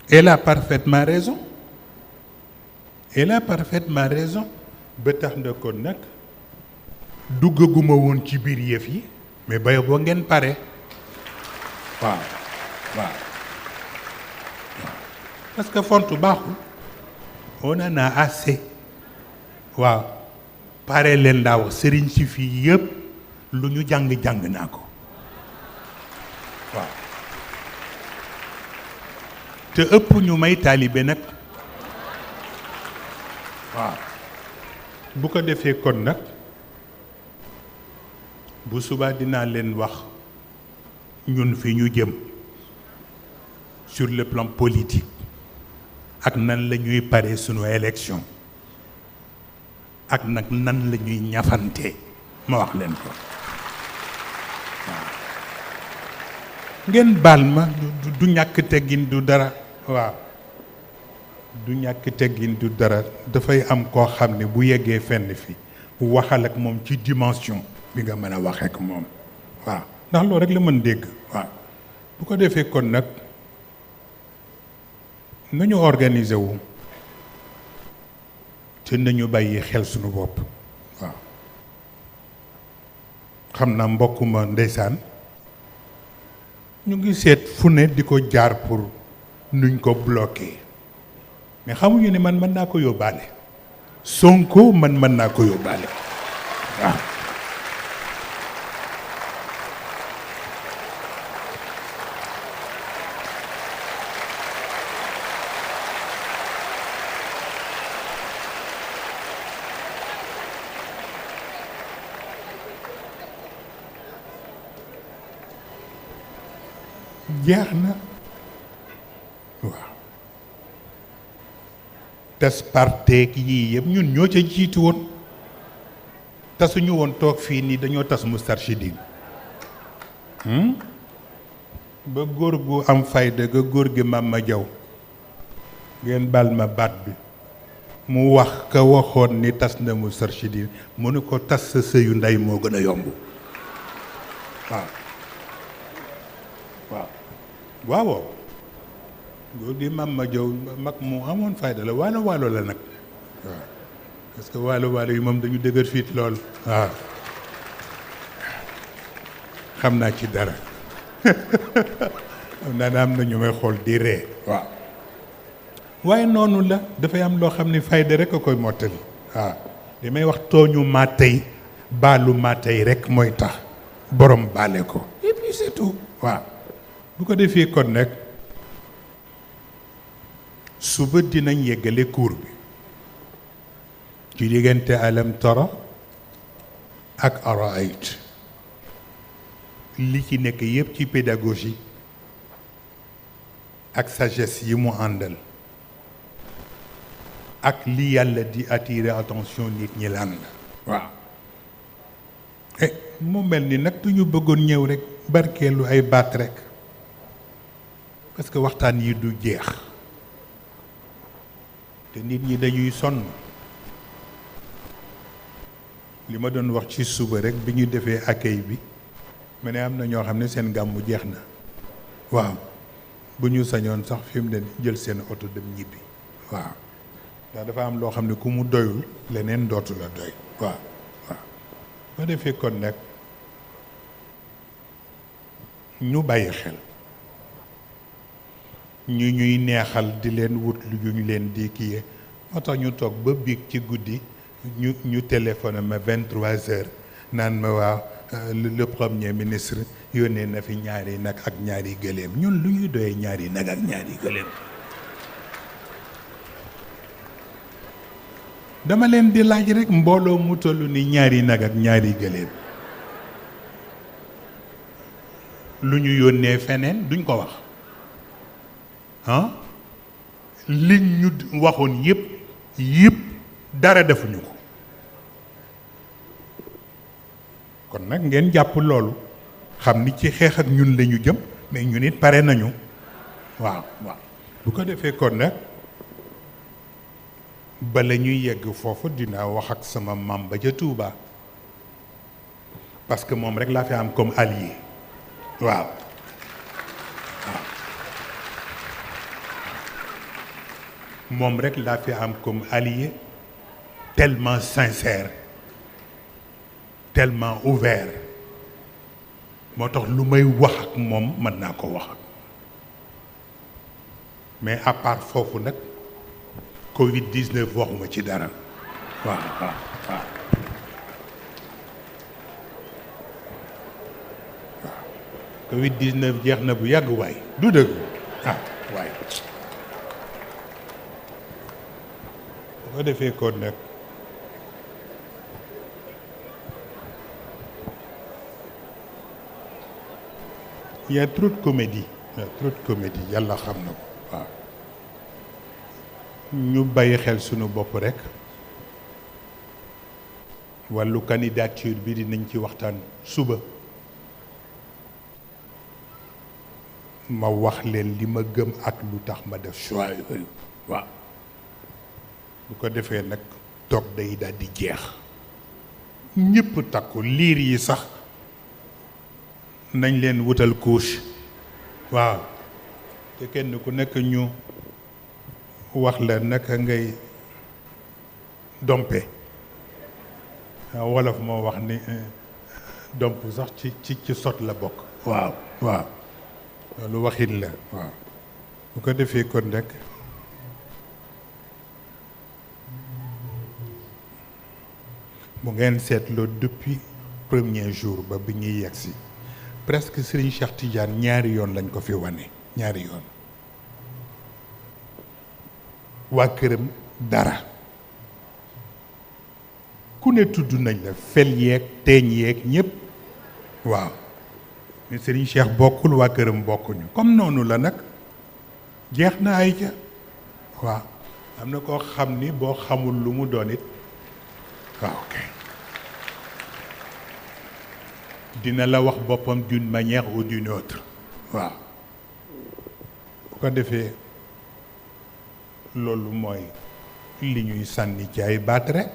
Elle a parfaitement raison ba tax na kon nag duggaguma woon ci biir yëf yi mais booy boo ngeen pare waaw parce que fontu baaxul on en a assez waaw pare leen daa wax sëriñ si fii yëpp lu ñu jàng naa ko waaw te ëpp ñu may taalibe nag waaw bu ko defee kon nag bu subaa dinaa leen wax ñun fi ñu jëm sur le plan politique ak nan la ñuy pare sunu élection ak nag nan la ñuy ñafante ma wax leen ko waaw ngeen baal ma du ñàkk teggin du dara waaw du ñàkk teggin du dara dafay am koo xam ne bu yeggee fenn fi waxal ak moom ci dimension bi nga mën a wax ak moom waaw ndax loolu rek la mën dégg waaw bu ko defee kon nag nañu organiser wu te nañu bàyyi xel suñu bopp waaw xam naa mbokk ma ndeysaan ñu ngi seet fu ne di ko jaar pour nuñ ko bloqué mais xamuñu ne man mën naa ko yóbbaale Sonko man mën naa ko yóbbaale waaw jeex na waaw tas parteek yii yëpp ñun ñoo ca jiitu woon tasuñu woon toog fii nii dañoo tas Moustarchidine ba góor gu am fayda ga góor gi Mama Jaw ngeen bal ma baat bi mu wax ka waxoon ni tas na Moustarchidine mu ne ko tas sa sëyu ndey moo gën a yomb waaw góor gi Mama Jaw mag mu amoon fayda la waalo la nag waaw parce que waalo yi moom dañu dëgër fiit lool waaw xam naa ci dara xam naa ne am na ñu may xool di ree waaw waaye noonu la dafay am loo xam ne fayda rek a koy mottali waaw li may wax tooñu maa tey baalu maa tey rek mooy tax borom baale ko et puis c'est tout waaw bu ko defee kon nag suba dinañ yeggale cours bi ci diggante alam tara ak araayt li ci nekk yépp ci pédagogie ak sagesse yi mu àndal ak li yàlla di attirer attention nit ñi lan la waaw mu mel ni nag du ñu bëggoon ñëw rek barkeelu ay baat rek parce que waxtaan yi du jeex te nit ñi dañuy sonn li ma doon wax ci suba rek bi ñu defee accueil bi ma ne am na ñoo xam ne seen gàmmu jeex na waaw bu ñu sañoon sax fi mu ne jël seen oto dem ñibbi waaw ndax dafa am loo xam ne ku mu doyul leneen dootu la doy waaw waaw ba defee kon nag ñu bàyyi xel ñu ñuy neexal di leen wut lu ñu leen di kii moo tax ñu toog ba biig ci guddi ñu téléphoné ma 23h naan ma waaw le premier ministre yónnee na fi ñaari nag ak ñaari gëléem ñun lu ñuy doyee ñaari nag ak ñaari gëléem dama leen di laaj rek mbooloo mu toll ni ñaari nag ak ñaari gëléem lu ñu yónnee feneen duñ ko wax ah liñ ñu waxoon yëpp dara defuñu ko kon nag ngeen jàpp loolu xam ni ci xeex ak ñun lañu jëm mais ñun it pare nañu waaw waaw bu ko defee kon nag bala ñuy yegg foofu dinaa wax ak sama maam ba ca Touba parce que moom rek laa fi am comme allié waaw waaw moom rek laa fi am comme allié tellement sincère tellement ouvert moo tax lu may wax ak moom mën naa ko wax mais à part foofu nag Covid 19 waxuma ci dara waaw waaw waaw Covid 19 jeex na bu yàgg waay du dëgg waay bu ko defee kon nag il y a trop de comédie yàlla xam na ko waaw ñu bàyyi xel sunu bopp rekk wàllu candidature bi dinañ ci waxtaan suba ma wax leen li ma gëm ak lu tax ma def choix yooyu waaw bu ko defee nag toog day daal di jeex ñëpp takku liir yi sax nañ leen wutal couche waaw te kenn ku nekk ñu wax la naka ngay dompe wolof moo wax ni domp sax ci sot la bokk waaw waaw loolu waxin la waaw bu ko defee kon rek bu ngeen seetloo depuis premier jour ba bi ñuy yegsi presque Serigne Cheikh Tidiane ñaari yoon lañ ko fi wane ñaari yoon waa këram dara ku ne tudd nañ la fel yeeg teeñ yeeg ñëpp waaw mais Serigne Cheikh bokkul waa këram bokkuñu comme noonu la nag jeex na ay ca waaw am na koo xam ni boo xamul lu mu doon it waaw ok dina la wax boppam d'une manière ou d'une autre waaw bu ko defee loolu mooy li ñuy sànni ci ay baat rekk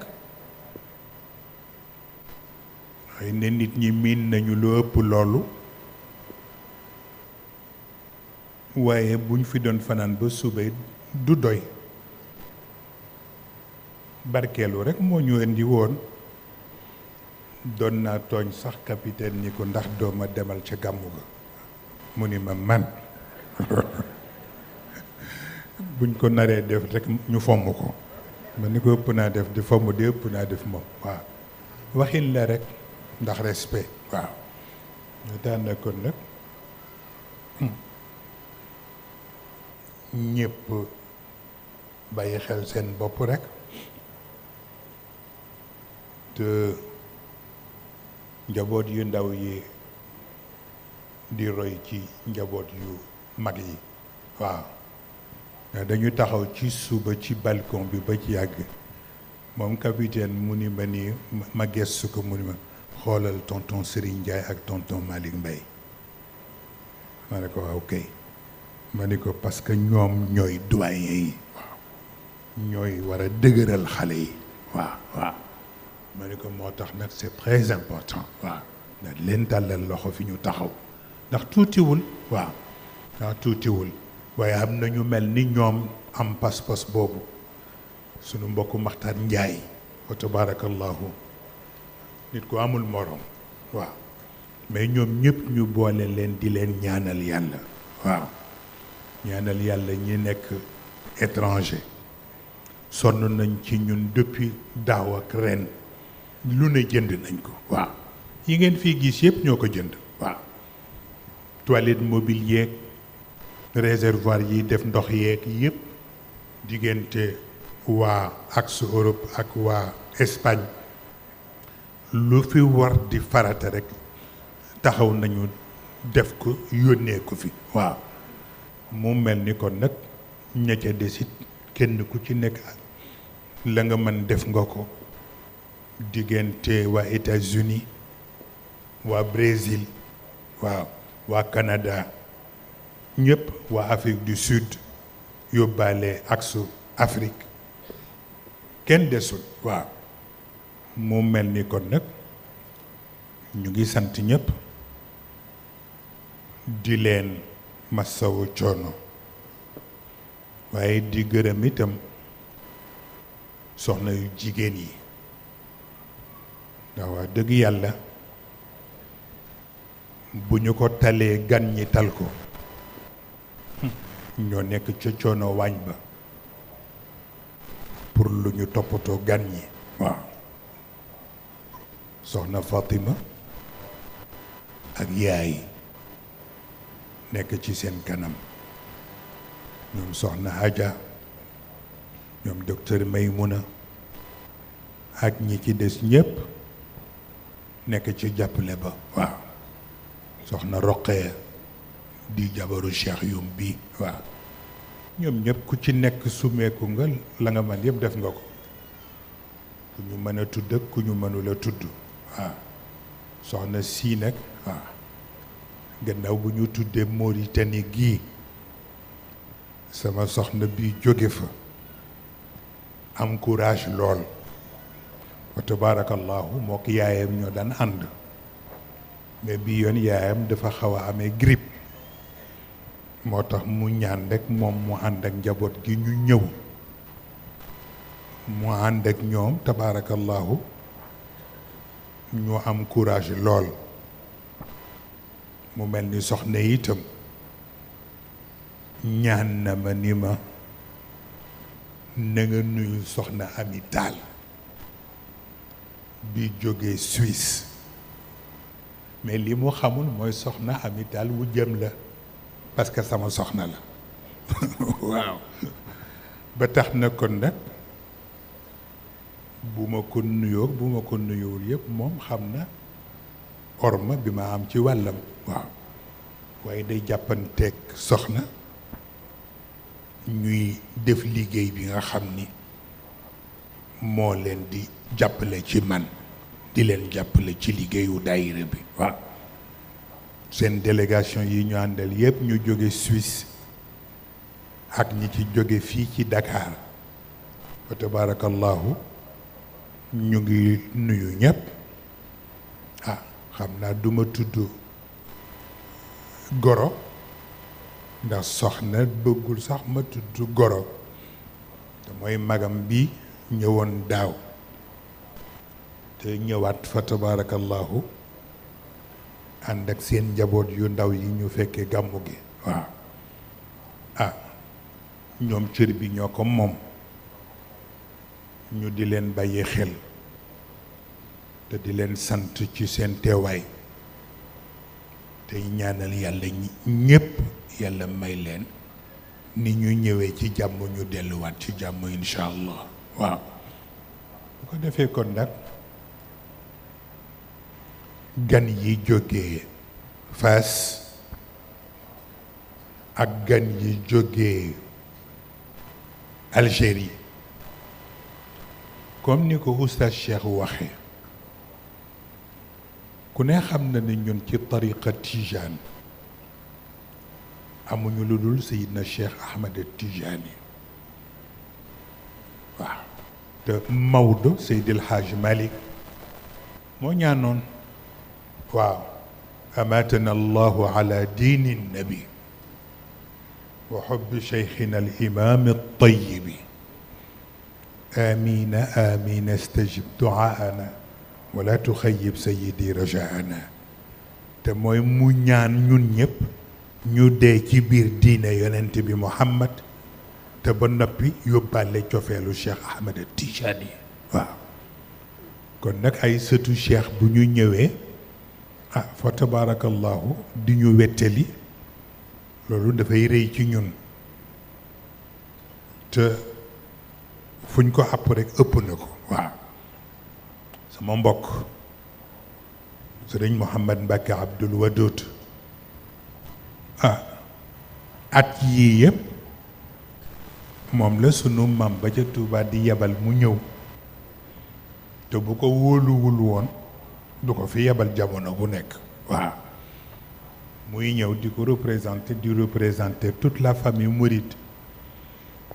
xëy na nit ñi miin nañu lu ëpp loolu waaye buñ fi doon fanaan ba suba du doy barkeelu rekk moo ñu indi woon doon naa tooñ sax capitaine ni ko ndax dooma demal ca gàmmu ga mu ni ma man buñ ko naree def rek ñu fomm ko ma ni ko ëpp naa def di fomm di ëpp naa def moom waaw waxin la rek ndax respect waaw ñu tànn kon nag ñépp bàyyi xel seen bopp rek te njaboot yu ndaw yi di roy ci njaboot yu mag yi waaw dañu taxaw ci suba ci balcon bi ba ci yàgg moom capitaine mu ni ma ni ma gëstu ko mu ni ma xoolal tonton Serigne Ndiaye ak tonton Malick Mbaye ma ne ko waaw kay ma ni ko parce que ñoom ñooy doyen yi waaw ñooy war a dëgëral xale yi waaw waaw ma ni ko moo tax nag c'est très important waaw ndax leen tàllal loxo fi ñu taxaw ndax tuutiwul waaw ndax tuutiwul waaye am na ñu mel ni ñoom am pas-pas boobu sunu mbokku Maxtaar Njaay wa tabarakallahu nit ku amul morom waaw mais ñoom ñëpp ñu boole leen di leen ñaanal yàlla waaw ñaanal yàlla ñi nekk étranger sonn nañ ci ñun depuis daaw ak ren lu ne jënd nañ ko waaw yi ngeen fii gis yëpp ñoo ko jënd waaw toilette mobile yeeg réservoir yi def ndox yeeg yëpp diggante waa axe Europe ak waa Espagne lu fi war di farata rek taxaw nañu def ko yónnee ko fi waaw mu mel ni kon nag ña ca desit kenn ku ci nekk la nga mën def nga ko diggante waa États-Unis waa Brésil waaw waa Canada ñëpp waa Afrique du Sud yóbbaale axe Afrique kenn desul waaw mu mel ni kon nag ñu ngi sant ñëpp di leen massawu coono waaye di gërëm itam soxna yu jigéen yi ndax wax dëgg yàlla bu ñu ko talee gan ñi tal ko ñoo nekk ca coono waañ ba pour lu ñu toppatoo gan ñi waaw soxna Fatima ak yaay nekk ci seen kanam ñoom soxna Haja ñoom docteur Maymuna ak ñi ci des ñépp nekk ci jàppale ba waaw soxna Roqee di jabaru Cheikh Yum bi waaw ñoom ñëpp ku ci nekk sumeeku nga la nga man yëpp def nga ko ku ñu mën a tudd ak ku ñu mënula tudd waaw soxna sii nag waaw gannaaw bu ñu tuddee Mauritanie gii sama soxna bi jóge fa am courage lool wa tabarakallahu mook yaayam ñoo daan ànd mais bi yoon yaayam dafa xaw a amee grippe moo tax mu ñaan rek moom mu ànd ak njaboot gi ñu ñëw mu ànd ak ñoom tabarakallahu ñu am courage lool mu mel ni soxna itam ñaan na ma ni ma na nga nuyu soxna Ami Taal bi jógee Suisse mais li mu xamul mooy soxna Ami Taal wu jëm la parce que sama soxna la waaw ba tax na kon nag bu ma ko nuyoo bu ma ko nuyuwul yëpp moom xam na orma bi ma am ci wàllam waaw waaye day jàppanteeg soxna ñuy def liggéey bi nga xam ni moo leen di jàppale ci man di leen jàppale ci liggéeyu daayira bi waaw seen délégation yi ñu àndal yépp ñu jóge Suisse ak ñi ci jóge fii ci Dakar wa tabarakallahu ñu ngi nuyu ñépp ah xam naa duma tudd goro ndax soxna bëggul sax ma tudd goro te mooy magam bi ñëwoon daaw te ñëwaat fa tabarakallahu ànd ak seen njaboot yu ndaw yi ñu fekkee gàmmu gi waaw ah ñoom cër bi ñoo ko moom ñu di leen bàyyi xel te di leen sant ci seen teewaay te ñaanal yàlla ñépp yàlla may leen ni ñu ñëwee ci jàmm ñu delluwaat ci jàmm incha allah waaw bu ko defee kon nag gan yi jógee Fass ak gan yi jógee Algérie comme ni ko oustaz Cheikh waxe ku ne xam na ne ñun ci tariqa tijaan amuñu lu dul Seydina Cheikh Ahmed Tijaani waaw te Maodo Seydil Hadj Malick moo ñaanoon waaw amatana allahu ala diini nabi wa xubbi cheikhina al imam altayibi amina amina stajib duaana wala tuxayib sayidi rajaana te mooy mu ñaan ñun ñëpp ñu dee ci biir diine yonent bi Muhammad te ba noppi yóbbaale cofeelu Cheikh Ahmed Tijani waaw kon nag ay sëtu Cheikh bu ñu ñëwee ah fa tabarakallahu di ñu wettali loolu dafay rëy ci ñun te fuñ ko àpp rek ëpp na ko waaw sama mbokk sëriñ Mouhamad Mbacke Abdoul Wadoud at yii yëpp moom la sunu maam ba ca Tuuba di yebal mu ñëw te bu ko wóoluwul woon du ko fi yebal jamono bu nekk waaw muy ñëw di ko représenter toute la famille mouride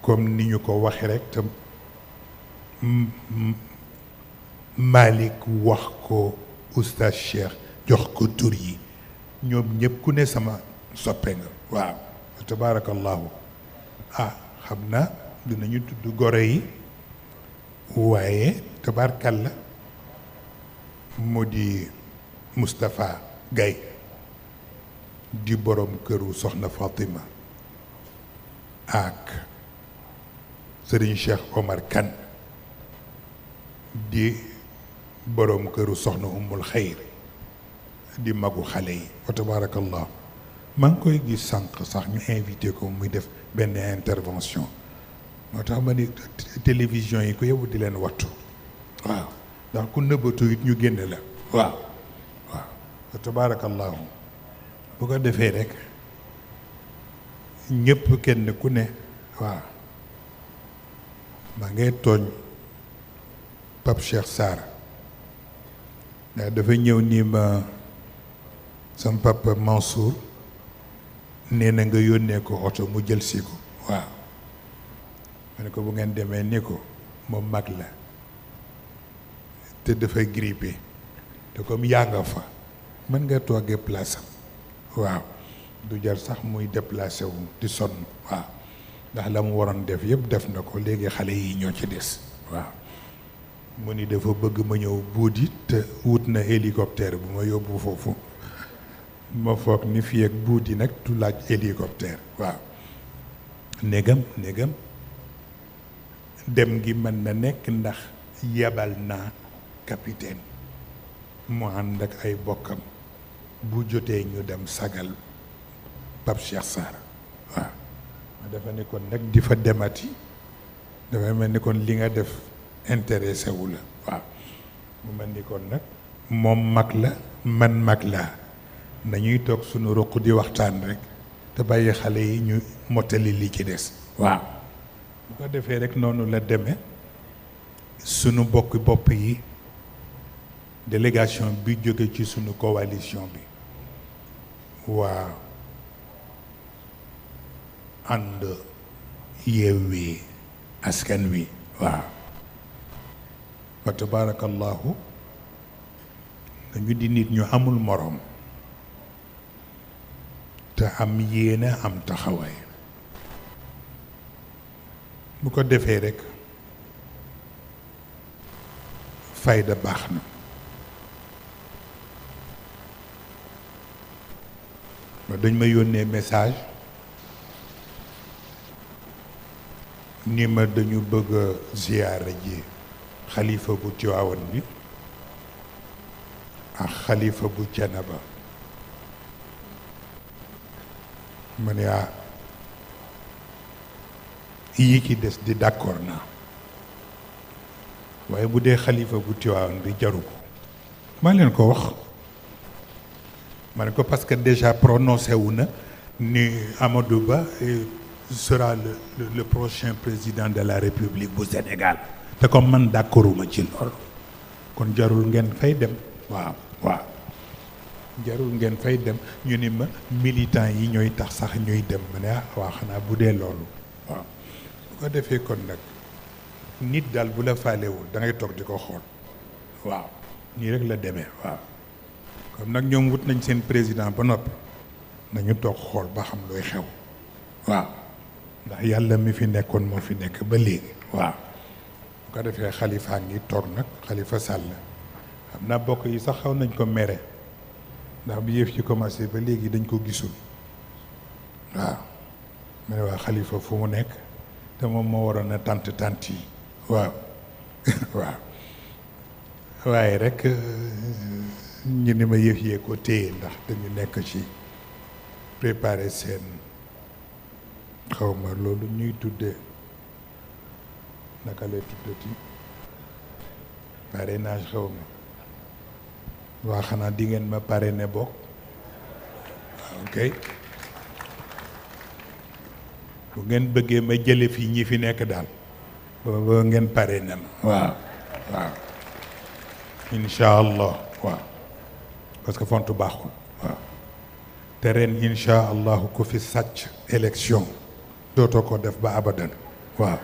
comme ni ñu ko waxe rek te Malick wax ko oustaz Cheikh jox ko tur yi ñoom ñëpp ku ne sama soppe nga waaw tabarakallahu xam na dinañu tudd gore yi waaye tabarkalla moo di Moustapha Gaye di borom këru soxna Fatima ak Serigne Cheikh Omar Kane di borom këru soxna Ummul Xayr di magu xale yi wa tabarakallah maa ngi koy gis sànq sax ñu invité ko muy def benn intervention moo tax ma ni télévision yi ko yow di leen wattu waaw ndax ku nëbbatu it ñu génne la waaw wa tabarakallahu bu ko defee rek ñëpp kenn ku ne waaw maa ngay tooñ Pape Cheikh Sarr ndax dafa ñëw nii ma sam papa Mansour nee na nga yónnee ko oto mu jël si ko waaw ma ne ko bu ngeen demee ni ko moom mag la te dafa grippé te comme yaa nga fa mën nga toogee place am waaw du jar sax muy déplacé wu di sonn waaw ndax la mu waroon def yëpp def na ko léegi xale yi ñoo ci des waaw mu ni dafa bëgg ma ñëw buudi te wut na hélicoptère bu ma yóbbu foofu ma foog ni fii ak buudi nag du laaj hélicoptère waaw négam dem gi mën na nekk ndax yebal naa capitaine mu ànd ak ay bokkam bu jotee ñu dem sagal Pape Cheikh Sarr waaw ma dafa ne kon nag di fa demati dafa mel ni kon li nga def intéressé wu la waaw mu mel ni kon nag moom mag la man mag laa nañuy toog sunu ruq di waxtaan rek te bàyyi xale yi ñu mottali li ci des waaw bu ko defee rek noonu la demee sunu bokki bopp yi délégation bi jóge ci sunu coalition bi waa ànd Yewwi Askan Wi waaw wa tabarakallahu dañu di nit ñu amul moroom te am yéene am taxawaay bu ko defee rekk fayda baax na ba dañ ma yónnee message ni ma dañu bëgg a ziyaara ji xalifa bu Tiwaawan bi ak xalifa bu Cenaba ma ne yi ci des di d'accord naa waaye bu dee xalifa bu Tiwaawan bi jaru ko maa leen ko wax ma ne ko parce que déjà prononcé wu na ni Amadou Ba sera le prochain président de la République bu Sénégal te comme man d'accorduma ci loolu kon jarul ngeen fay dem. waaw waaw jarul ngeen fay dem ñu ni ma militant yi ñooy tax sax ñuy dem ma ne waa xanaa bu dee loolu waaw bu ko defee kon nag nit daal bu la faalewul da ngay toog di ko xool waaw nii rek la demee waaw comme nag ñoom wut nañ seen président ba noppi nañu toog xool ba xam looy xew waaw ndax yàlla mi fi nekkoon moo fi nekk ba léegi waaw bu ko defee xalifaa ngi toog nag Xalifa Sall xam naa bokk yi sax xaw nañ ko mere ndax bi yëf ci commencé ba léegi dañ ko gisul waaw ma ne waa xalifa fu mu nekk te moom moo waroon a tant yi waaw waaw waaye rek ñu ni ma yëf yee ko téye ndax dañu nekk ci préparer seen xawma loolu ñuy tudde naka lay tuddati parrainage xawma waa xanaa di ngeen ma parrainé bokk ok bu ngeen bëggee ma jële fii ñi fi nekk daal ba ngeen parrainé ma waaw waaw incha allah waaw parce que fontu baaxul waaw te ren incha allah ku fi sàcc élection dootoo ko def ba abadan waaw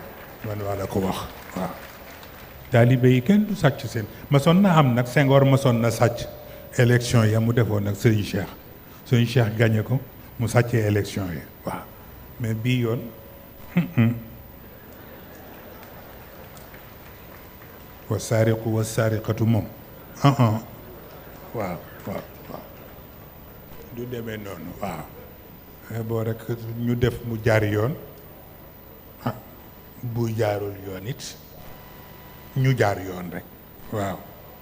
man waa la ko wax waaw taalibe yi kenn du sàcc seen masoon na am nag Senghor masoon na sàcc élection ya mu defoon nag Serigne Cheikh gagné ko mu sàccee élection yi waaw mais bii yoon wa saariqu wa saariqatu moom waaw waaw waaw du demee noonu waaw boo rek ñu def mu jaar yoon bu jaarul yoon it ñu jaar yoon rek waaw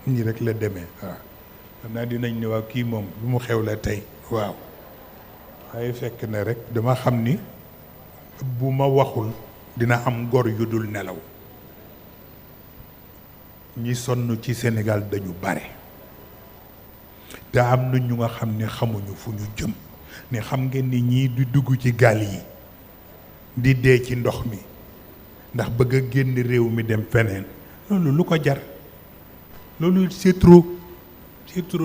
ñi rek la demee waaw xam naa dinañ ne waaw kii moom lu mu xew la tey waaw waaye fekk na rek dama xam ni bu ma waxul dina am gor yu dul nelaw ñi sonn ci Sénégal dañu bare te am na ñu nga xam ne xamuñu fu ñu jëm ne xam ngeen ni ñii di dugg ci gaal yi di dee ci ndox mi ndax bëgg a génn réew mi dem feneen loolu lu ko jar loolu c'est trop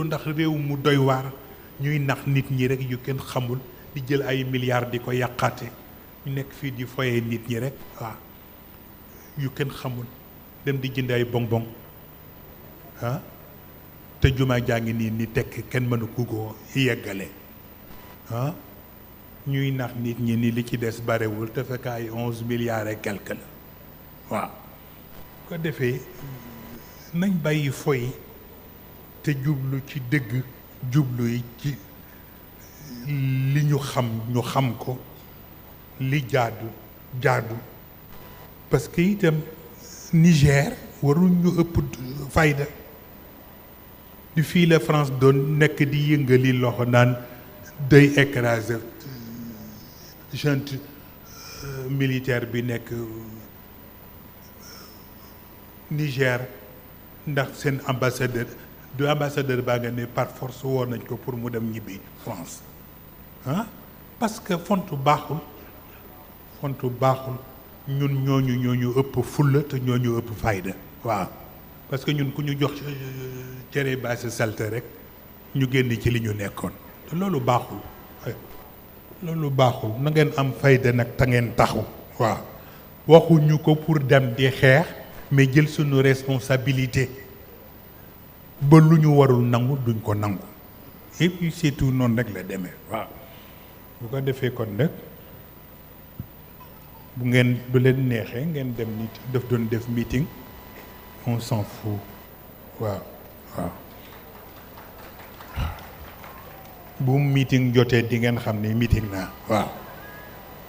ndax réew mu doy waar ñuy nax nit ñi rek yu kenn xamul di jël ay milliards di ko yàqaate ñu nekk fii di foyee nit ñi rek waaw yu kenn xamul dem di jënd ay bonbon te jumaa jaa ngi nii ni tekk kenn mënu ko yeggale ñuy nax nit ñi ni li ci des barewul te fekk ay 11 milliards et quelque la waaw ko defee nañ bàyyi foy te jublu ci dëgg jublu yi ci li ñu xam ko li jaadu parce que itam Niger warul ñu ëpp fayda di fii la France doon nekk di yëngali loxo naan day écraser junte militaire bi nekk Niger ndax seen ambassadeur baa nga ne par force woo nañ ko pour mu dem ñibbi France parce que fontu baaxul ñun ñooñu ëpp fulla te ñooñu ëpp fayda waaw parce que ñun ku ñu jox cere baase salte rek ñu génn ci li ñu nekkoon te loolu baaxul na ngeen am fayda nag te ngeen taxu waaw waxuñu ko pour dem di xeex mais jël suñu responsabilité ba lu ñu warul nangu duñ ko nangu et puis c'est tout noonu rek la demee waaw bu ko defee kon nag bu leen neexee ngeen dem nit daf doon def meeting on s'en fout waaw bu meeting jotee di ngeen xam ni meeting naa waaw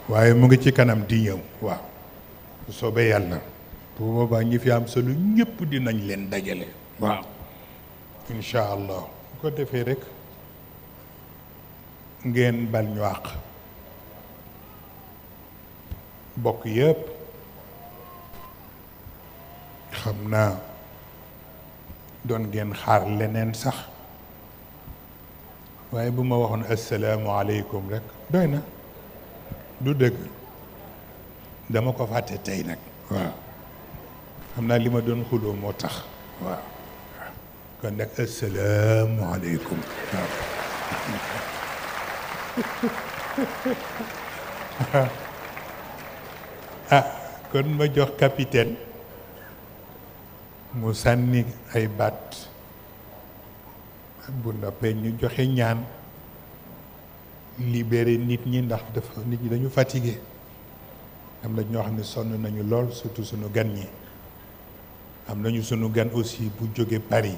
waaye mu ngi ci kanam di ñëw waaw bu soobee yàlla bu boobaa ñi fi am solo ñëpp dinañ leen dajale waaw incha allah bu ko defee rek ngeen bal ñu àq bokk yëpp xam naa doon ngeen xaar leneen sax waaye bu ma waxoon asalaamualeykum rek doy na du dëgg dama ko fàtte tey nag waaw xam naa li ma doon xuloo moo tax waaw kon nag assalaamu aleykum ah kon ma jox capitaine mu sànni ay baat bu noppee ñu joxe ñaan libéré nit ñi ndax dafa nit ñi dañu fatigué am na ñoo xam ne sonn nañu lool surtout sunu gan ñi am nañu sunu gan aussi bu jóge Paris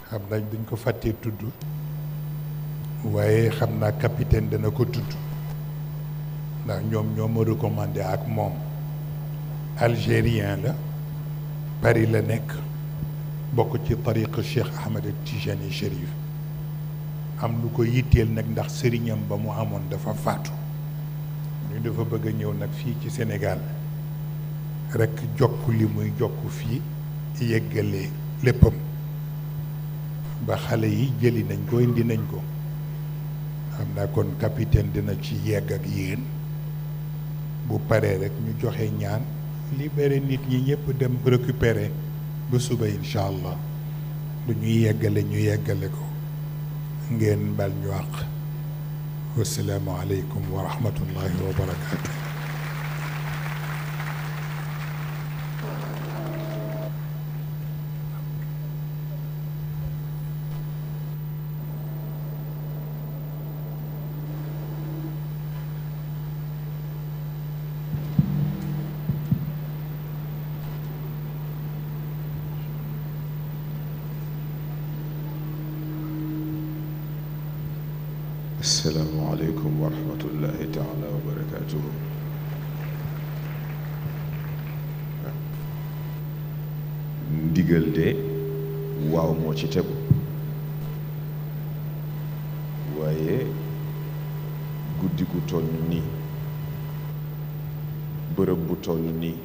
xam nañ dañ ko fàttee tudd waaye xam naa capitaine dana ko tudd ndax ñoom ñoo ma recommandé ak moom algérien la Paris la nekk bokk ci tariqa Cheikh Ahmed Tijani Chérif am lu ko yitteel nag ndax sëriñam ba mu amoon dafa faatu ñu dafa bëgg a ñëw nag fii ci Sénégal rekk jokk li muy jokk fii yeggale léppam ba xale yi jëli nañ ko indi nañ ko xam naa kon capitaine dina ci yegg ak yéen bu paree rek ñu joxe ñaan libéré nit ñi ñëpp dem récupérer ba suba incha allah lu ñuy yeggale ñu yeggale ko ngeen bal ñu àq wasalaamu aleykum wa rahmatullahi wa barakaatu. assalaamu aleykum wa rahmatullahi taala wa barakaatuhu. ndigal de waaw moo ci tegu waaye guddi gu toll nii bërëb bu toll nii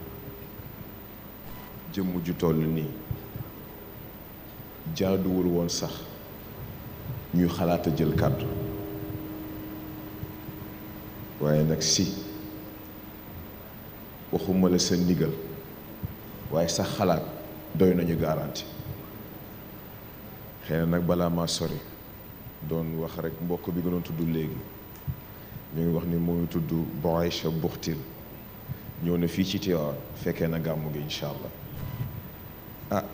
jëmm ju toll nii jaaduwul woon sax ñuy xalaat a jël kàddu waaye nag si waxuma la sa ndigal waaye sax xalaat doy nañu garanti xëy na nag balaa maa sori doon wax rek mbokk bi nga doon tudd léegi ñu ngi wax ni mu ngi tudd Boaïcha Buxtil ñëw na fii ci Tiwaawan fekkee na gàmmu gi incha allah ah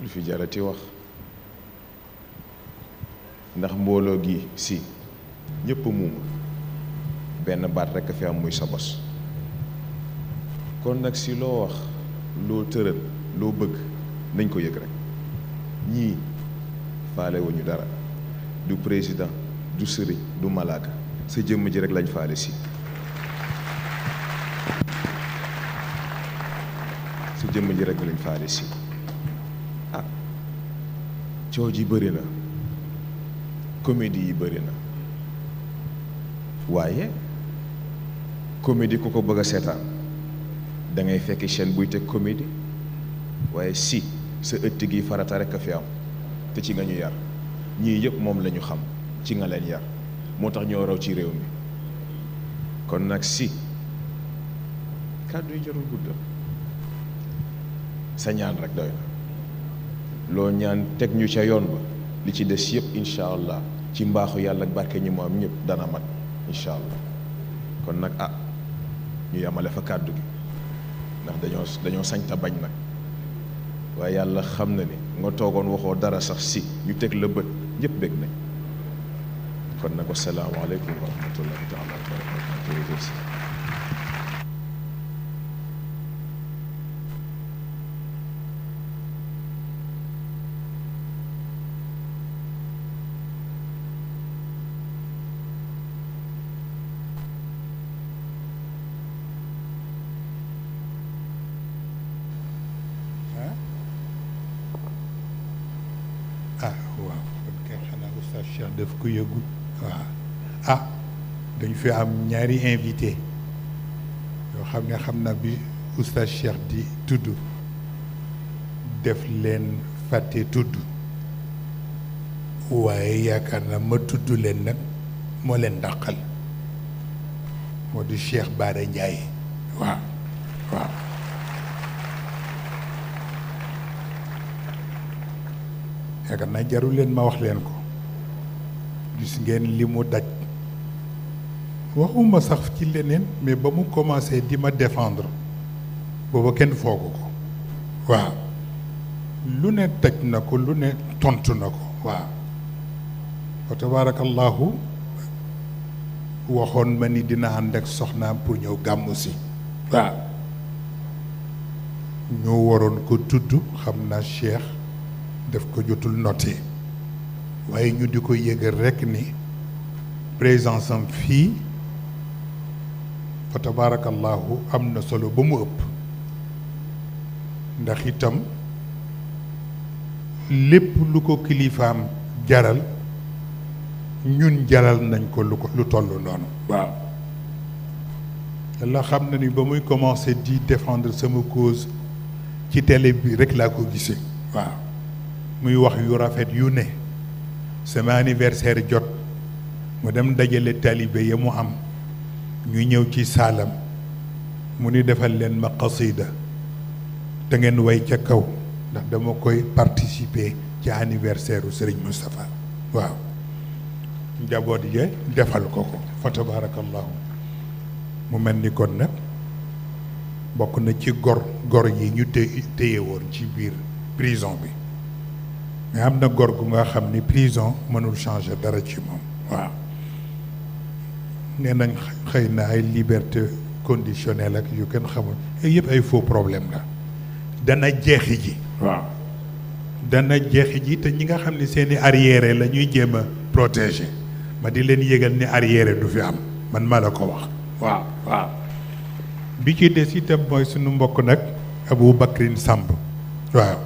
lu fi jarati wax ndax mbooloo gi si ñëpp muuma benn baat rekk a fi am muy sa bos kon nag si loo wax loo tëral loo bëgg nañ ko yëg rek ñii faale wuñu dara du président du sëriñ du malaaka sa jëmm ji rek lañ faale si sa jëmm ji rek lañ faale si ah coow ji bëri na comédie yi bëri na waaye comédie ku ko bëgg a seetaan da ngay fekk chaîne buy teg comédie waaye si sa ëtt gi farata rek a fi am te ci nga ñu yar ñii yëpp moom la ñu xam ci nga leen yar moo tax ñoo raw ci réew mi kon nag si kàddu yi jarul guddal sa ñaan rek doy na loo ñaan teg ñu ca yoon ba li ci des yëpp incha allah ci mbaaxu yàlla ak barke ñi mu am ñëpp dana mat incha allah kon nag ah ñu yamale fa kàddu gi ndax dañoo sañta bañ nag waaye yàlla xam na ni nga toogoon waxoo dara sax si ñu teg la bët ñëpp bég nañ kon nag wassalaamu aleykum wa rahmatullahi taala wa barakatuh. Cheikh def ko yëgul waaw ah dañ fi am ñaari invité yoo xam ne xam na bi oustaz Cheikh di tudd def leen fàtte tudd waaye yaakaar na ma tudd leen nag moo leen dàqal moo di Cheikh Bara Ndiaye waaw waaw yaakaar naa jarul leen ma wax leen ko gis ngeen li mu daj waxuma sax ci leneen mais ba mu commencé di ma défendre booba kenn foogu ko waaw lu ne daj na ko lu ne tontu na ko waaw wa tabarakallahu waxoon ma ni dina ànd ak soxnaam pour ñëw gàmmu si waaw ñoo waroon ko tudd xam naa Cheikh daf ko jotul noté waaye ñu di ko yëgal rekk ni présence am fii fa tabarakallahu am na solo ba mu ëpp ndax itam lépp lu ko kilifaam jaral ñun jaral nañ ko lu toll noonu waaw yàlla xam na ni ba muy commencé di défendre sama cause ci télé bi rek laa ko gisee waaw muy wax yu rafet yu ne sama anniversaire jot mu dem dajale talibé ya mu am ñu ñëw ci saalam mu ni defal leen ma qasida te ngeen way ca kaw ndax dama koy participer ci anniversaire u Serigne Moustapha waaw njaboot ye defal ko ko fa tabarakallahu mu mel ni kon nag bokk na ci gor yi ñu téye woon ci biir prison bi mais am na gor gu nga xam ni prison mënul changer dara ci moom waaw nee nañ xëy na ay liberté conditionnelle ak yu kenn xamul yëpp ay faux problème la dana jeexi ji waaw dana jeexi ji te ñi nga xam ni seeni arriéré la ñuy jéem a protéger ma di leen yëgal ni arriéré du fi am man ma la ko wax waaw waaw bi ci des itam mooy sunu mbokk nag Abou Bakrin Samb waaw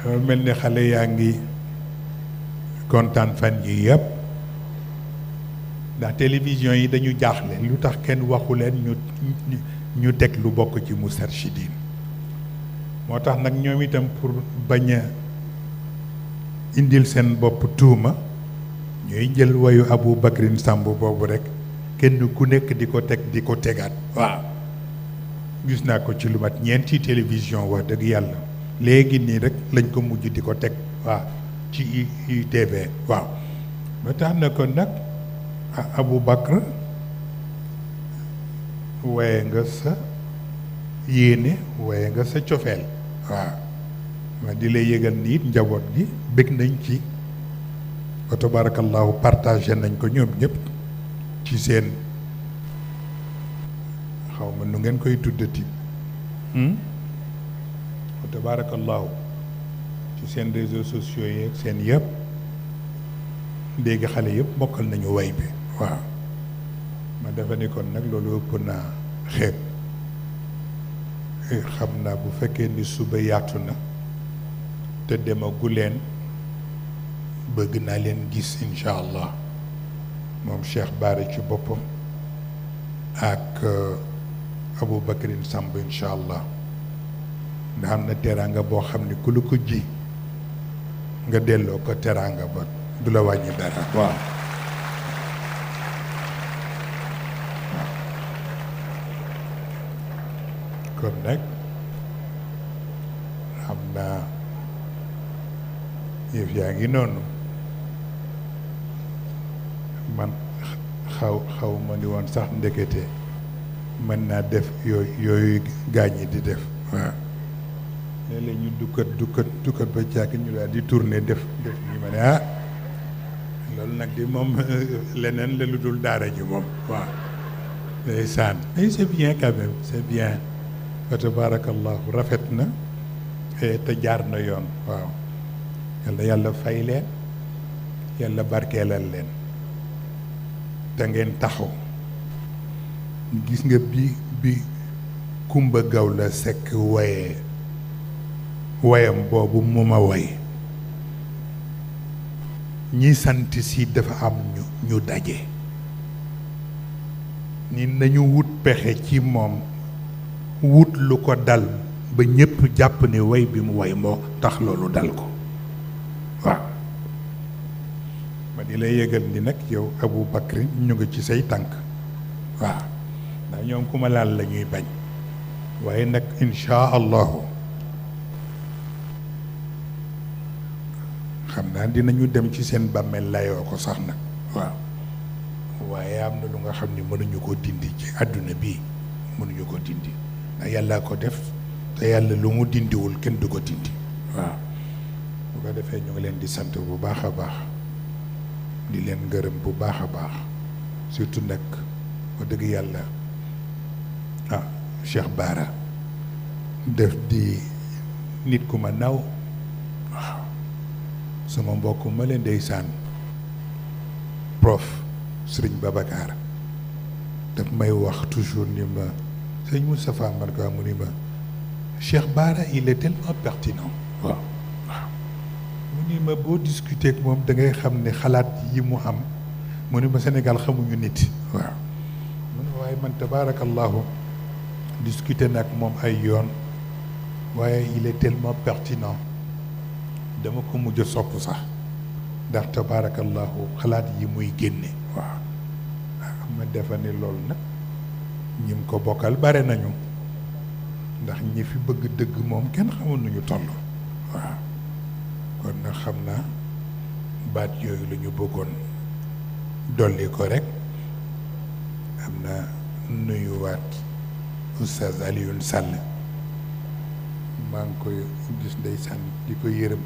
waaw mel ni xale yaa ngi kontaan fan yi yëpp ndax télévision yi dañu jaaxle lu tax kenn waxu leen ñu teg lu bokk ci Moustarchidine moo tax nag ñoom itam pour bañ a indil seen bopp tuuma ñuy jël wayu Abou Bakrin Samb boobu rek kenn ku nekk di ko teg di ko tegaat waaw gis naa ko ci lu mat ñeenti télévision wax dëgg yàlla léegi nii rek lañ ko mujj di ko teg waaw ci ITV waaw ba tax na ko nag Abou Bakr waye nga sa yéene waye nga sa cofeel waaw ma di lay yëgal ni it njaboot gi bëgg nañ ci wa tabarakallahu partagé nañ ko ñoom ñëpp ci seen xaw ma nu ngeen koy tuddati wa tabarakallahu ci seen réseaux sociaux yi ak seen yëpp léegi xale yëpp mokkal nañu way bi waaw ma defe ni kon nag loolu ëpp naa xeeb xam naa bu fekkee ni suba yaatu na te demagu leen bëgg naa leen gis incha allah moom Cheikh Bara ci boppam ak Abou Bakrin Samb incha allah ndax am na teraanga boo xam ne ku lu ko ji nga delloo ko teraanga ba du la wàññi dara waaw kon nag xam naa yëf yaa ngi noonu man xaw ma ni woon sax ndekete mën naa def yooyu gaañi di def waaw léeg-léeg ñu dukkat ba càkk ñu daal di tourner def ñu ma ne loolu nag di moom leneen la lu dul daara ji moom waaw ndeysaan mais c'est bien quand même c'est bien wa tabarakallahu rafet na te jaar na yoon waaw yàlla fay leen yàlla barkeelal leen te ngeen taxaw gis nga bi Kumba Gawla Sekk wayam boobu mu ma way ñi sant si dafa am ñu daje ni nañu wut pexe ci moom wut lu ko dal ba ñépp jàpp ne way bi mu way moo tax loolu dal ko waaw ma di lay yëgal ni nag yow Abou Bakri ñu ngi ci say tànk waaw ndax ñoom ku ma laal la ñuy bañ waaye nag insha allahu xam naa dinañu dem ci seen bàmmeel layoo ko sax nag waaw waaye am na lu nga xam ni mënuñu ko dindi ci àdduna bi mënuñu ko dindi ndax yàllaa ko def te yàlla lu mu dindiwul kenn du ko dindi waaw bu ko defee ñu ngi leen di sant bu baax a baax di leen gërëm bu baax a baax surtout nag wax dëgg yàlla Cheikh Bara def di nit ku ma naw waaw sama mbokk ma leen ndeysaan prof Sëriñ Babacar daf may wax toujours ni ma sëñ Moustapha man ko mu ni ma Cheikh Bara il est tellement pertinent waaw waaw mu ni ma boo discuter ak moom da ngay xam ne xalaat yi mu am mu ni ma Sénégal xamuñu nit waaw mu ne waaye man tabaarakallahu discuter nag moom ay yoon waaye il est tellement pertinent dama ko mujj sopp sax ndax tabaarakallahu xalaat yi muy génne waaw xam nga defa ni loolu nag ñi mu ko bokkal bare nañu ndax ñi fi bëgg dëgg moom kenn xamul nañu toll waaw kon nag xam naa baat yooyu la ñu bëggoon dolli ko rek am na nuyuwaat Oustaz Alioune Sall maa ngi koy gis ndeysaan di ko yërëm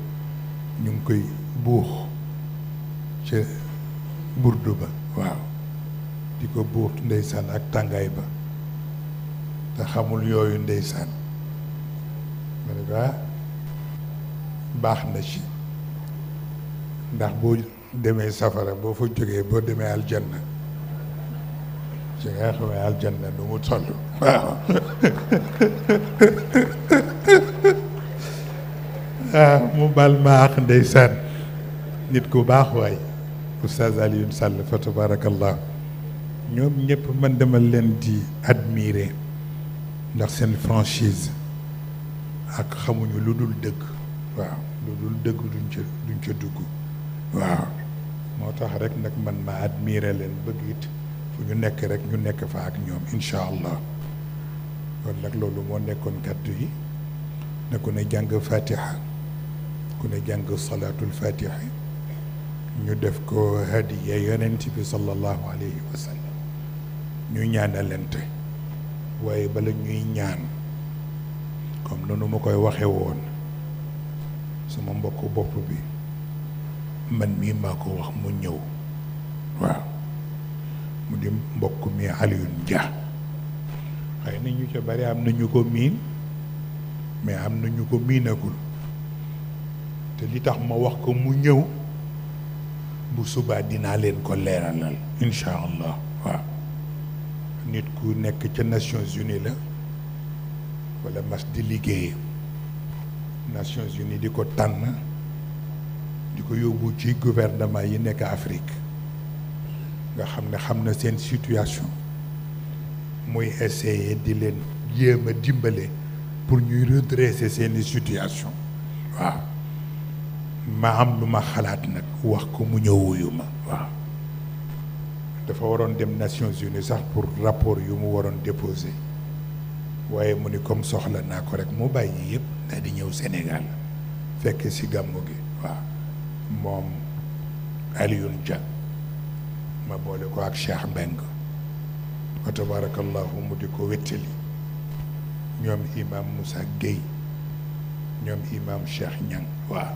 ñu ngi koy buux ca burdu ba waaw di ko buux ndeysaan ak tàngaay ba te xamul yooyu ndeysaan ma ne ko baax na ci ndax boo demee safara boo fa jógee boo demee aljanna ci nga xamee aljanna nu mu toll waaw mu bal ma ak ndeysaan nit ku baax waay Oustaz Alioune Sall fa tabarakallah ñoom ñëpp man dama leen di admirer ndax seen franchise ak xamuñu lu dul dëgg waaw lu dul dëgg duñ ca dugg waaw moo tax rek nag man ma admirer leen bëgg it fu ñu nekk rek ñu nekk fa ak ñoom incha allah kon nag loolu moo nekkoon kàddu yi ne ku ne jàng fatiha ku ne jàng salaatul fatiha ñu def ko hadiya yonent bi sallallahu alayhi wa sallam ñu ñaanalante waaye bala ñuy ñaan comme noonu ma koy waxe woon sama mbokku bopp bi man mii maa ko wax mu ñëw waaw mu di mbokk mi Alioune Dia xëy na ñu ca bari am na ñu ko miin mais am na ñu ko miinagul te li tax ma wax ko mu ñëw bu subaa dinaa leen ko leeralal incha allah waaw nit ku nekk ca Nations Unies la wala mas di liggéey Nations Unies di ko tànn di ko yóbbu ci gouvernement yi nekk Afrique nga xam ne xam na seen situation muy essayer di leen jéem a dimbale pour ñuy redresser seeni situation waaw ma am lu ma xalaat nag wax ko mu ñëw wuyu ma waaw dafa waroon dem Nations Unies sax pour rapport yu mu waroon déposer waaye mu ni comme soxla naa ko rek mu bàyyi yëpp daal di ñëw Sénégal fekk si gàmmu gi waaw moom Alioune Dia ma boole ko ak Cheikh Mbeng wa tabarakallahu mu di ko wettali ñoom imam Moussa Gueye ñoom imam Cheikh Niang waaw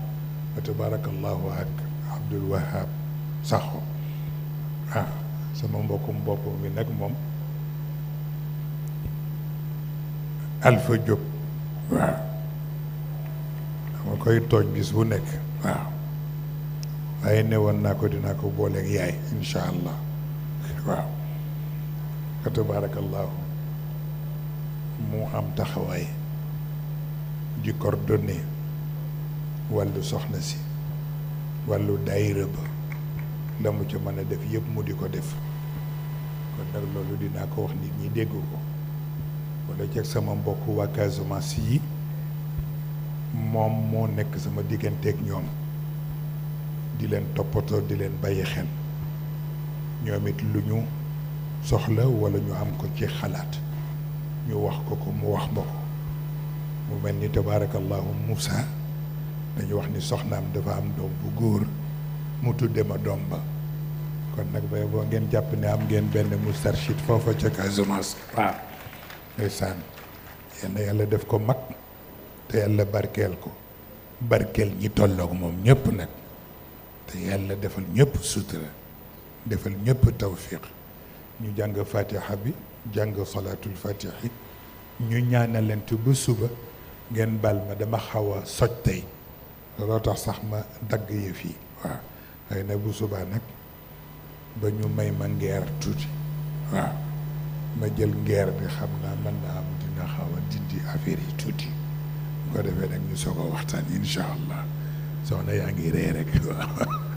wa tabarakallahu ak Abdoul Wahab Sakho sama mbokkum bopp mi nag moom Alpha Diop waaw dama koy tooñ bis bu nekk waaw waaye ne woon naa ko dinaa ko booleeg yaay incha allah waaw wa tabarakallahu mu am taxawaay di coordonné wàllu soxna si wàllu daayira ba la mu ca mën a def yëpp mu di ko def kon nag loolu dinaa ko wax nit ñi dégg ko wala jeg sama mbokk waa Casamance yi moom moo nekk sama digganteeg ñoom di leen toppatoo di leen bàyyi xel ñoom it lu ñu soxla walla ñu am ko ci xalaat ñu wax ko ko mu wax ma ko mu mel ni tabaarakallahu Moussa dañu wax ni soxnaam dafa am doom bu góor mu tudde ma doom ba kon nag ba boo ngeen jàpp ne am ngeen benn Moustarchid foofa ca Casamance waaw ndeysaan yal na yàlla def ko mag te yàlla barkeel ko barkeel ñi tolloog moom ñëpp nag te yàlla defal ñëpp sutura defal ñëpp tawfiq ñu jàng fatiha bi jàng salaatul fatihi ñu ñaanalante ba suba ngeen bal ma dama xaw a soj tey looloo tax sax ma dagg yëf yi waaw xëy na bu subaa nag ba ñu may ma ngeer tuuti waaw ma jël ngeer bi xam naa mën naa am dina xaw a dindi affaire yi tuuti bu ko defee nag ñu soog a waxtaan incha allah soxna yaa ngi ree rek waaw